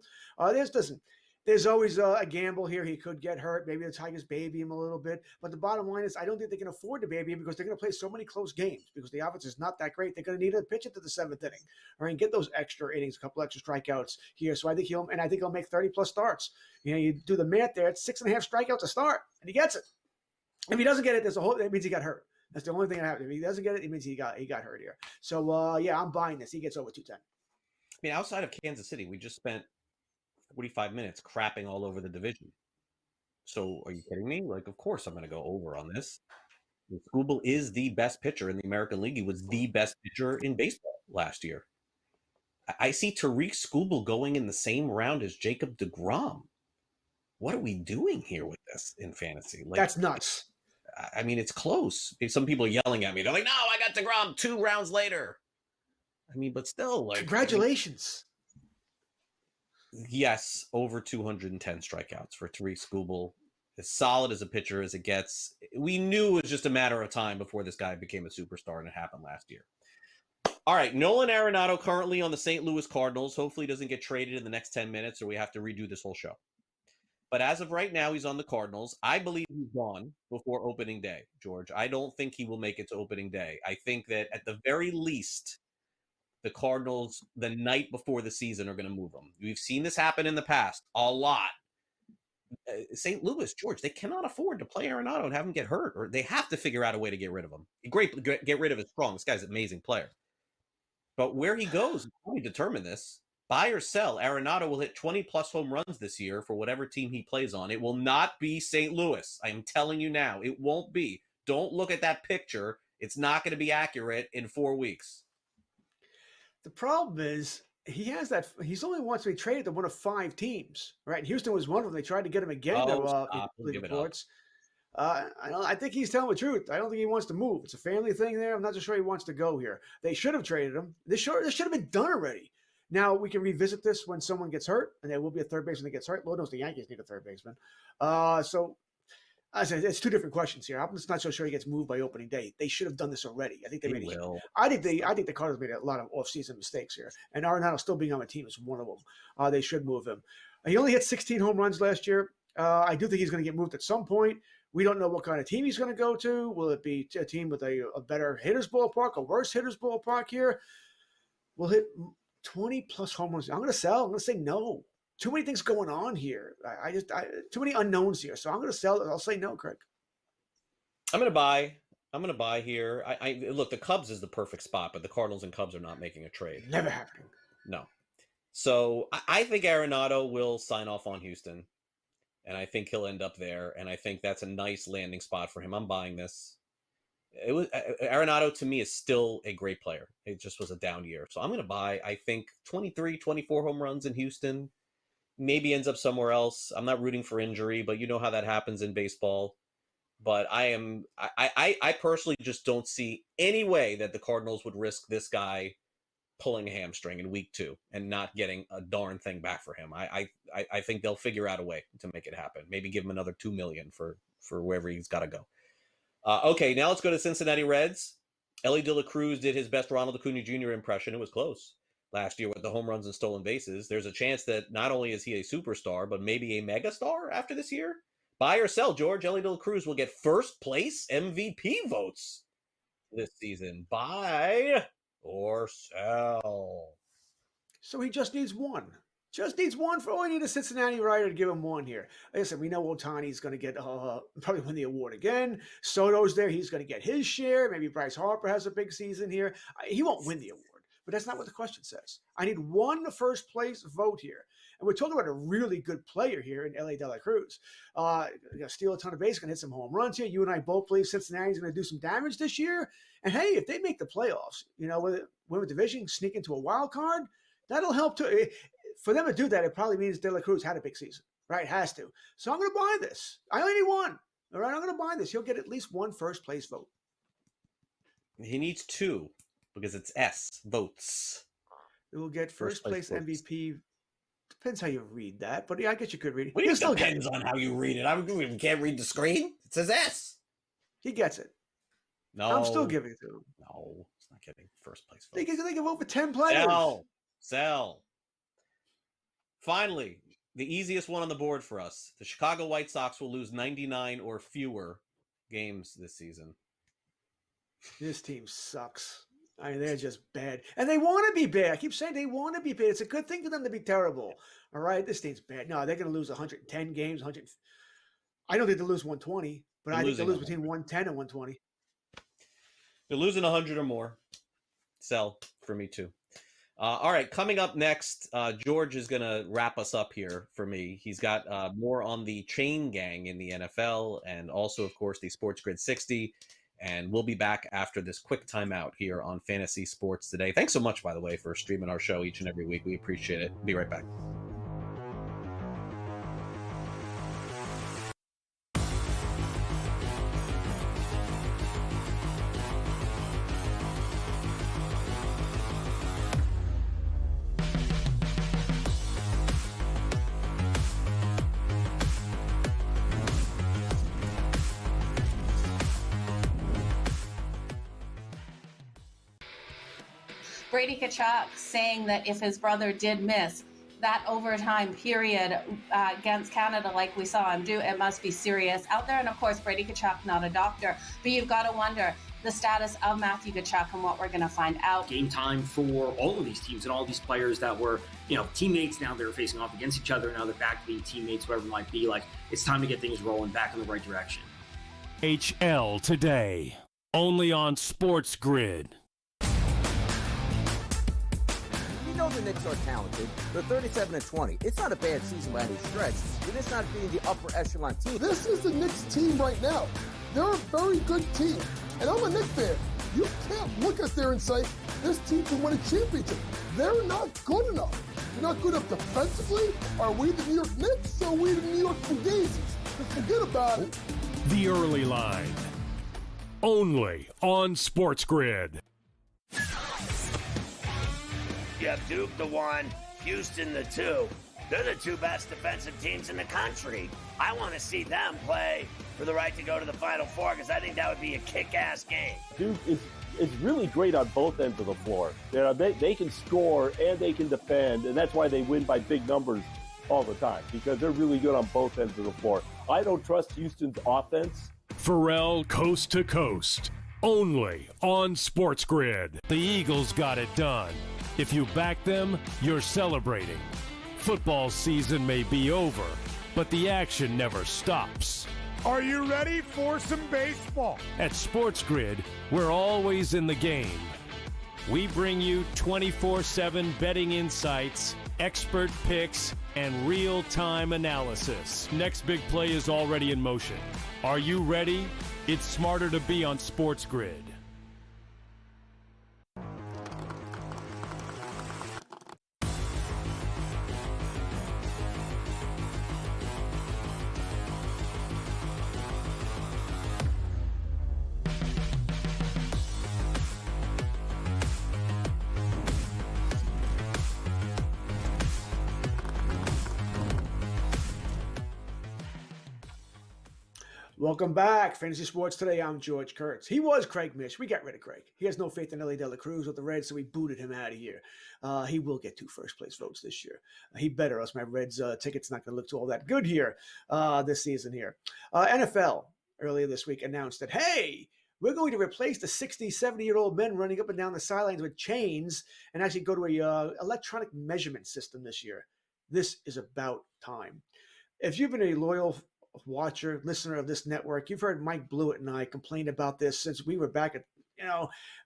There's always a gamble here. He could get hurt. Maybe the Tigers baby him a little bit. But the bottom line is I don't think they can afford to baby him because they're going to play so many close games because the offense is not that great. They're going to need to pitch it to the seventh inning or get those extra innings, a couple extra strikeouts here. So I think he'll make 30-plus starts. You know, you do the math there. It's 6.5 strikeouts a start, and he gets it. If he doesn't get it, that means he got hurt. That's the only thing that happened. If he doesn't get it, it means he got hurt here. So, yeah, I'm buying this. He gets over 210. I mean, outside of Kansas City, we just spent 45 minutes crapping all over the division. So are you kidding me? Like, of course I'm going to go over on this. Skubal is the best pitcher in the American League. He was the best pitcher in baseball last year. I see Tariq Skubal going in the same round as Jacob deGrom. What are we doing here with this in fantasy? Like, that's nuts. I mean, it's close. Some people are yelling at me. They're like, no, I got deGrom 2 rounds later. I mean, but still, like, congratulations. Yes, over 210 strikeouts for Tariq Skubal. As solid as a pitcher as it gets. We knew it was just a matter of time before this guy became a superstar, and it happened last year. All right, Nolan Arenado currently on the St. Louis Cardinals. Hopefully he doesn't get traded in the next 10 minutes or we have to redo this whole show. But as of right now, he's on the Cardinals. I believe he's gone before opening day, George. I don't think he will make it to opening day. I think that at the very least, the Cardinals, the night before the season, are going to move him. We've seen this happen in the past a lot. St. Louis, George, they cannot afford to play Arenado and have him get hurt, or they have to figure out a way to get rid of him. Get rid of his strong. This guy's an amazing player. But where he goes, we determine this. Buy or sell, Arenado will hit 20-plus home runs this year for whatever team he plays on. It will not be St. Louis. I am telling you now, it won't be. Don't look at that picture. It's not going to be accurate in 4 weeks. The problem is he's only wants to be traded to one of 5 teams, right? Houston was one of them. They tried to get him again. Reports. I think he's telling the truth. I don't think he wants to move. It's a family thing there. I'm not so sure he wants to go here. They should have traded him. This should have been done already. Now we can revisit this when someone gets hurt, and there will be a third baseman that gets hurt. Lord knows the Yankees need a third baseman. So I said it's 2 different questions here. I'm just not so sure he gets moved by opening day. They should have done this already. I think they made it. I think the Cardinals made a lot of off-season mistakes here, and Arenado still being on the team is one of them. They should move him. He only hit 16 home runs last year. I do think he's going to get moved at some point. We don't know what kind of team he's going to go to. Will it be a team with a better hitter's ballpark, a worse hitter's ballpark here? We'll hit 20-plus home runs. I'm going to sell. I'm going to say no. Too many things going on here. Too many unknowns here. So I'm going to sell. I'll say no, Craig. I'm going to buy. I'm going to buy here. I look, the Cubs is the perfect spot, but the Cardinals and Cubs are not making a trade. Never happening. No. So I think Arenado will sign off on Houston, and I think he'll end up there, and I think that's a nice landing spot for him. I'm buying this. Arenado, to me, is still a great player. It just was a down year. So I'm going to buy, I think, 23, 24 home runs in Houston. Maybe ends up somewhere else. I'm not rooting for injury, but you know how that happens in baseball. But I personally just don't see any way that the Cardinals would risk this guy pulling a hamstring in week 2 and not getting a darn thing back for him. I think they'll figure out a way to make it happen. Maybe give him another $2 million for wherever he's got to go. Okay, now let's go to Cincinnati Reds. Ellie De La Cruz did his best Ronald Acuna Jr. impression. It was close last year with the home runs and stolen bases. There's a chance that not only is he a superstar, but maybe a megastar after this year. Buy or sell, George. Ellie De La Cruz will get first place MVP votes this season. Buy or sell. So he just needs one. Just needs one. For all I need a Cincinnati writer to give him one here. Like I said, we know Ohtani's going to get probably win the award again. Soto's there. He's going to get his share. Maybe Bryce Harper has a big season here. He won't win the award, but that's not what the question says. I need one first place vote here. And we're talking about a really good player here in Ellie De La Cruz. Going to steal a ton of base, going to hit some home runs here. You and I both believe Cincinnati's going to do some damage this year. And hey, if they make the playoffs, win a division, sneak into a wild card, that'll help too. For them to do that, it probably means De La Cruz had a big season, right? Has to. So I'm going to buy this. I only need one. All right, I'm going to buy this. He'll get at least one first place vote. He needs 2 because it's S votes. He will get first place MVP. Depends how you read that, but yeah, I guess you could read it. What do you mean depends on how you read it? I can't read the screen. It says S. He gets it. No. I'm still giving it to him. No, it's not getting first place vote. They can vote for 10 players. Sell. Finally, the easiest one on the board for us. The Chicago White Sox will lose 99 or fewer games this season. This team sucks. I mean, they're just bad. And they want to be bad. I keep saying they want to be bad. It's a good thing for them to be terrible. All right? This team's bad. No, they're going to lose 110 games. I don't think they'll lose 120, but I think they'll lose between 110 and 120. They're losing 100 or more. Sell for me, too. All right, coming up next, George is going to wrap us up here for me. He's got more on the chain gang in the NFL and also, of course, the SportsGrid 60. And we'll be back after this quick timeout here on Fantasy Sports Today. Thanks so much, by the way, for streaming our show each and every week. We appreciate it. Be right back. Brady Tkachuk saying that if his brother did miss that overtime period against Canada like we saw him do, it must be serious out there. And of course, Brady Tkachuk, not a doctor, but you've got to wonder, the status of Matthew Tkachuk and what we're going to find out. Game time for all of these teams and all these players that were, teammates. Now they're facing off against each other. Now they're back to being teammates, whoever it might be. Like, it's time to get things rolling back in the right direction. HL today, only on SportsGrid. You know the Knicks are talented. They're 37-20. It's not a bad season by any stretch. They're just not being the upper echelon team. This is the Knicks team right now. They're a very good team. And I'm a Knicks fan. You can't look at there and say, this team can win a championship. They're not good enough. They're not good enough defensively. Are we the New York Knicks or are we the New York Fugazis? Just forget about it. The Early Line, only on SportsGrid. You have Duke the 1, Houston the 2. They're the two best defensive teams in the country. I want to see them play for the right to go to the Final Four because I think that would be a kick-ass game. Duke is really great on both ends of the floor. They can score and they can defend, and that's why they win by big numbers all the time, because they're really good on both ends of the floor. I don't trust Houston's offense. Pharrell coast to coast, only on SportsGrid. The Eagles got it done. If you back them, you're celebrating. Football season may be over, but the action never stops. Are you ready for some baseball? At SportsGrid, we're always in the game. We bring you 24/7 betting insights, expert picks, and real-time analysis. Next big play is already in motion. Are you ready? It's smarter to be on SportsGrid. Welcome back. Fantasy Sports Today. I'm George Kurtz. He was Craig Mish. We got rid of Craig. He has no faith in Ellie De La Cruz with the Reds, so we booted him out of here. He will get 2 first-place votes this year. He better, else my Reds ticket's not going to look all that good here this season here. NFL earlier this week announced that, hey, we're going to replace the 60, 70-year-old men running up and down the sidelines with chains and actually go to a electronic measurement system this year. This is about time. If you've been a loyal watcher, listener of this network, you've heard Mike Blewett and I complain about this since we were back at,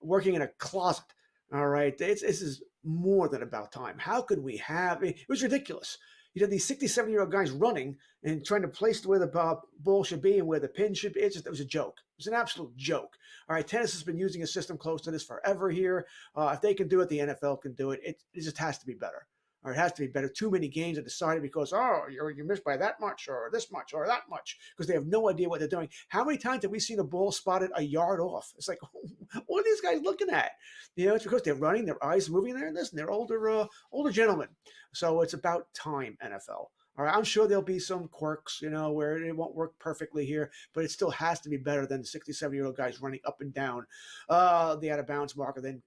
working in a closet. All right. This is more than about time. How could we have it? Was ridiculous. You had these 60, 70-year-old guys running and trying to place where the ball should be and where the pin should be. It was a joke. It was an absolute joke. All right. Tennis has been using a system close to this forever here. If they can do it, the NFL can do it. It just has to be better. Or it has to be better. Too many games are decided because, you missed by that much or this much or that much because they have no idea what they're doing. How many times have we seen a ball spotted a yard off? It's like, what are these guys looking at? It's because they're running, their eyes moving there and this, and they're older gentlemen. So it's about time, NFL. All right, I'm sure there'll be some quirks, where it won't work perfectly here, but it still has to be better than the 60, 70-year-old guys running up and down the out-of-bounds marker, then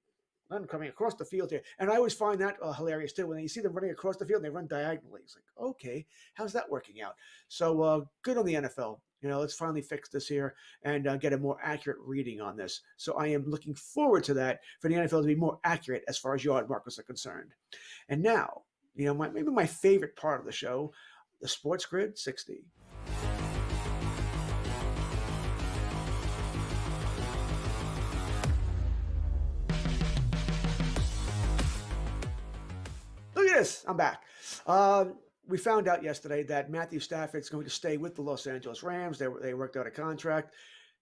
coming across the field here. And I always find that hilarious too. When you see them running across the field and they run diagonally. It's like, okay, how's that working out? So good on the NFL. Let's finally fix this here and get a more accurate reading on this. So I am looking forward to that, for the NFL to be more accurate as far as yard markers are concerned. And now, maybe my favorite part of the show, the SportsGrid 60. Look at this. I'm back. We found out yesterday that Matthew Stafford's going to stay with the Los Angeles Rams. They worked out a contract.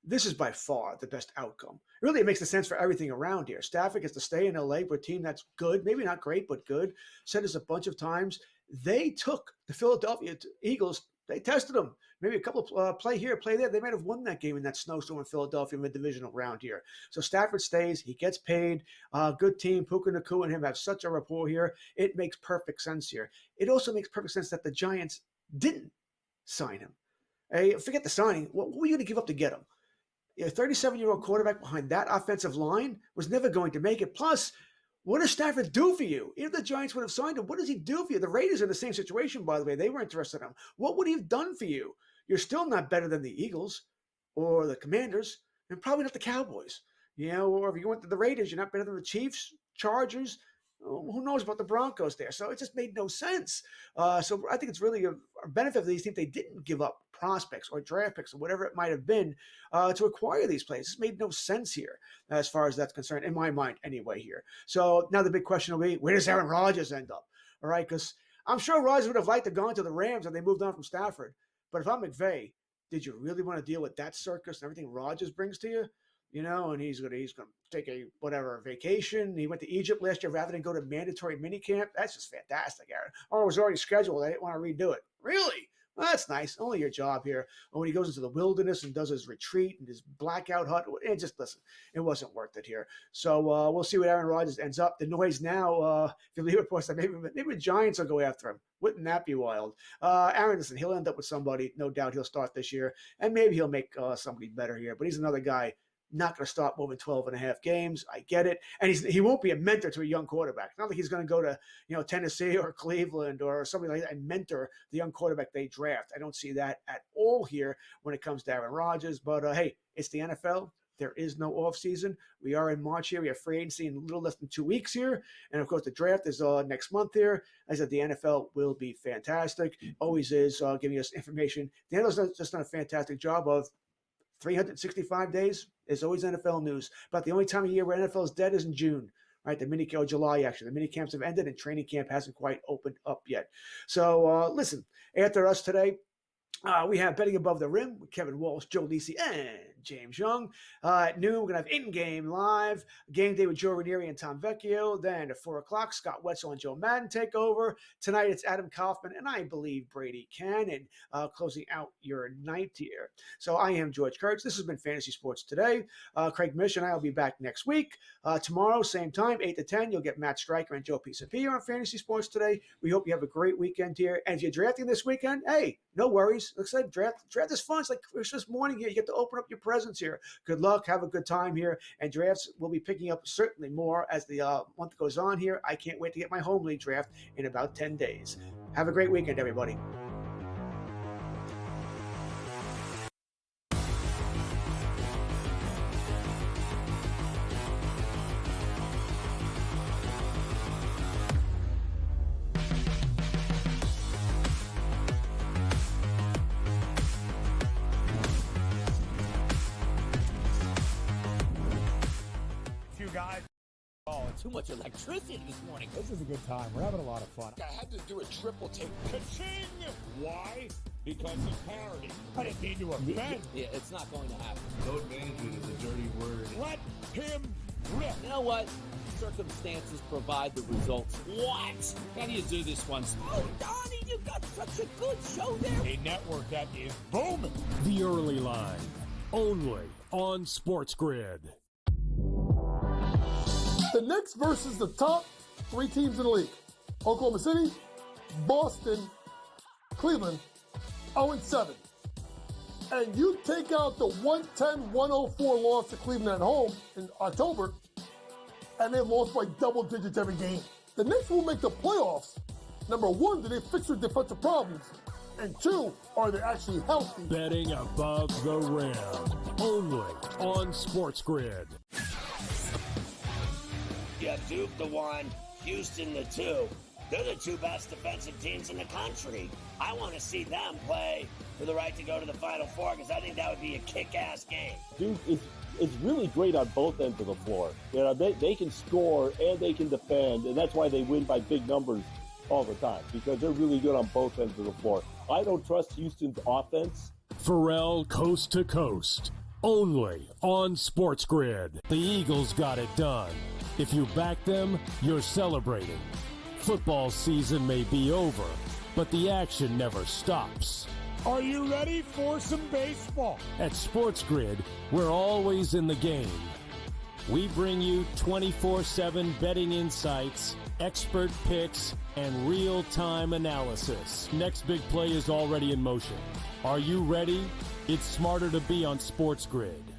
This is by far the best outcome. Really, it makes sense for everything around here. Stafford gets to stay in LA for a team that's good, maybe not great, but good. Said this a bunch of times. They took the Philadelphia Eagles. They tested them. Maybe a couple of play here, play there. They might have won that game in that snowstorm in Philadelphia in the divisional round here. So Stafford stays. He gets paid. Good team. Puka Nacua and him have such a rapport here. It makes perfect sense here. It also makes perfect sense that the Giants didn't sign him. Hey, forget the signing. What were you going to give up to get him? A 37-year-old quarterback behind that offensive line was never going to make it. Plus, what does Stafford do for you? If the Giants would have signed him, what does he do for you? The Raiders are in the same situation, by the way. They were interested in him. What would he have done for you? You're still not better than the Eagles or the Commanders, and probably not the Cowboys. Or if you went to the Raiders, you're not better than the Chiefs, Chargers. Who knows about the Broncos there? So it just made no sense. So I think it's really a benefit for these teams. They didn't give up prospects or draft picks or whatever it might have been to acquire these players. It made no sense here as far as that's concerned, in my mind anyway here. So now the big question will be, where does Aaron Rodgers end up? All right, because I'm sure Rodgers would have liked to go to the Rams and they moved on from Stafford. But if I'm McVay, did you really want to deal with that circus and everything Rodgers brings to you? And he's gonna take a vacation. He went to Egypt last year rather than go to mandatory minicamp. That's just fantastic, Aaron. Oh, it was already scheduled. I didn't want to redo it. Really? Well, that's nice. Only your job here. Or when he goes into the wilderness and does his retreat and his blackout hut, listen, it wasn't worth it here. So we'll see what Aaron Rodgers ends up. The noise now, if you believe reports that maybe the Giants will go after him. Wouldn't that be wild? Aaron, listen, he'll end up with somebody. No doubt he'll start this year. And maybe he'll make somebody better here. But he's another guy not going to start more than 12 and a half games. I get it. And he won't be a mentor to a young quarterback. Not like he's going to go to Tennessee or Cleveland or something like that and mentor the young quarterback they draft. I don't see that at all here when it comes to Aaron Rodgers. But, hey, it's the NFL. There is no offseason. We are in March here. We have free agency in a little less than 2 weeks here. And, of course, the draft is next month here. I said the NFL will be fantastic. Always is giving us information. The NFL's just done a fantastic job of 365 days. It's always NFL news. But the only time of year where NFL is dead is in June, right? July, actually. The mini camps have ended and training camp hasn't quite opened up yet. So, listen, after us today, we have Betting Above the Rim with Kevin Walsh, Joe Lisi, and James Young. At noon, we're going to have In-Game Live, Game Day with Joe Ranieri and Tom Vecchio. Then at 4 o'clock, Scott Wetzel and Joe Madden take over. Tonight, it's Adam Kaufman and I believe Brady Cannon closing out your night here. So I am George Kurtz. This has been Fantasy Sports Today. Craig Mish and I will be back next week. Tomorrow, same time, 8 to 10, you'll get Matt Stryker and Joe Pisapia on Fantasy Sports Today. We hope you have a great weekend here. And if you're drafting this weekend, hey, no worries. Looks like draft is fun. It's like Christmas morning here. You get to open up your presents here. Good luck. Have a good time here. And drafts will be picking up certainly more as the month goes on here. I can't wait to get my home league draft in about 10 days. Have a great weekend, everybody. Too much electricity this morning. This is a good time. We're having a lot of fun. I had to do a triple take. Ka-ching! Why? Because of parity. I didn't mean to offend. Yeah, it's not going to happen. Load management is a dirty word. Let him rip. You know what? Circumstances provide the results. What? How do you do this one? Oh, Donnie, you got such a good show there. A network that is booming. The Early Line, only on SportsGrid. The next versus the top 3 teams in the league. Oklahoma City, Boston, Cleveland, 0-7. And you take out the 110-104 loss to Cleveland at home in October, and they lost by double digits every game. The Knicks will make the playoffs. Number 1, do they fix their defensive problems? And 2, are they actually healthy? Betting Above the Rim, only on SportsGrid. Yeah, Duke the 1, Houston the 2. They're the 2 best defensive teams in the country. I want to see them play for the right to go to the Final Four because I think that would be a kick-ass game. Duke is really great on both ends of the floor. They can score and they can defend, and that's why they win by big numbers all the time, because they're really good on both ends of the floor. I don't trust Houston's offense. Pharrell Coast to Coast, only on SportsGrid. The Eagles got it done. If you back them, you're celebrating. Football season may be over, but the action never stops. Are you ready for some baseball? At SportsGrid, we're always in the game. We bring you 24/7 betting insights, expert picks, and real-time analysis. Next big play is already in motion. Are you ready? It's smarter to be on SportsGrid.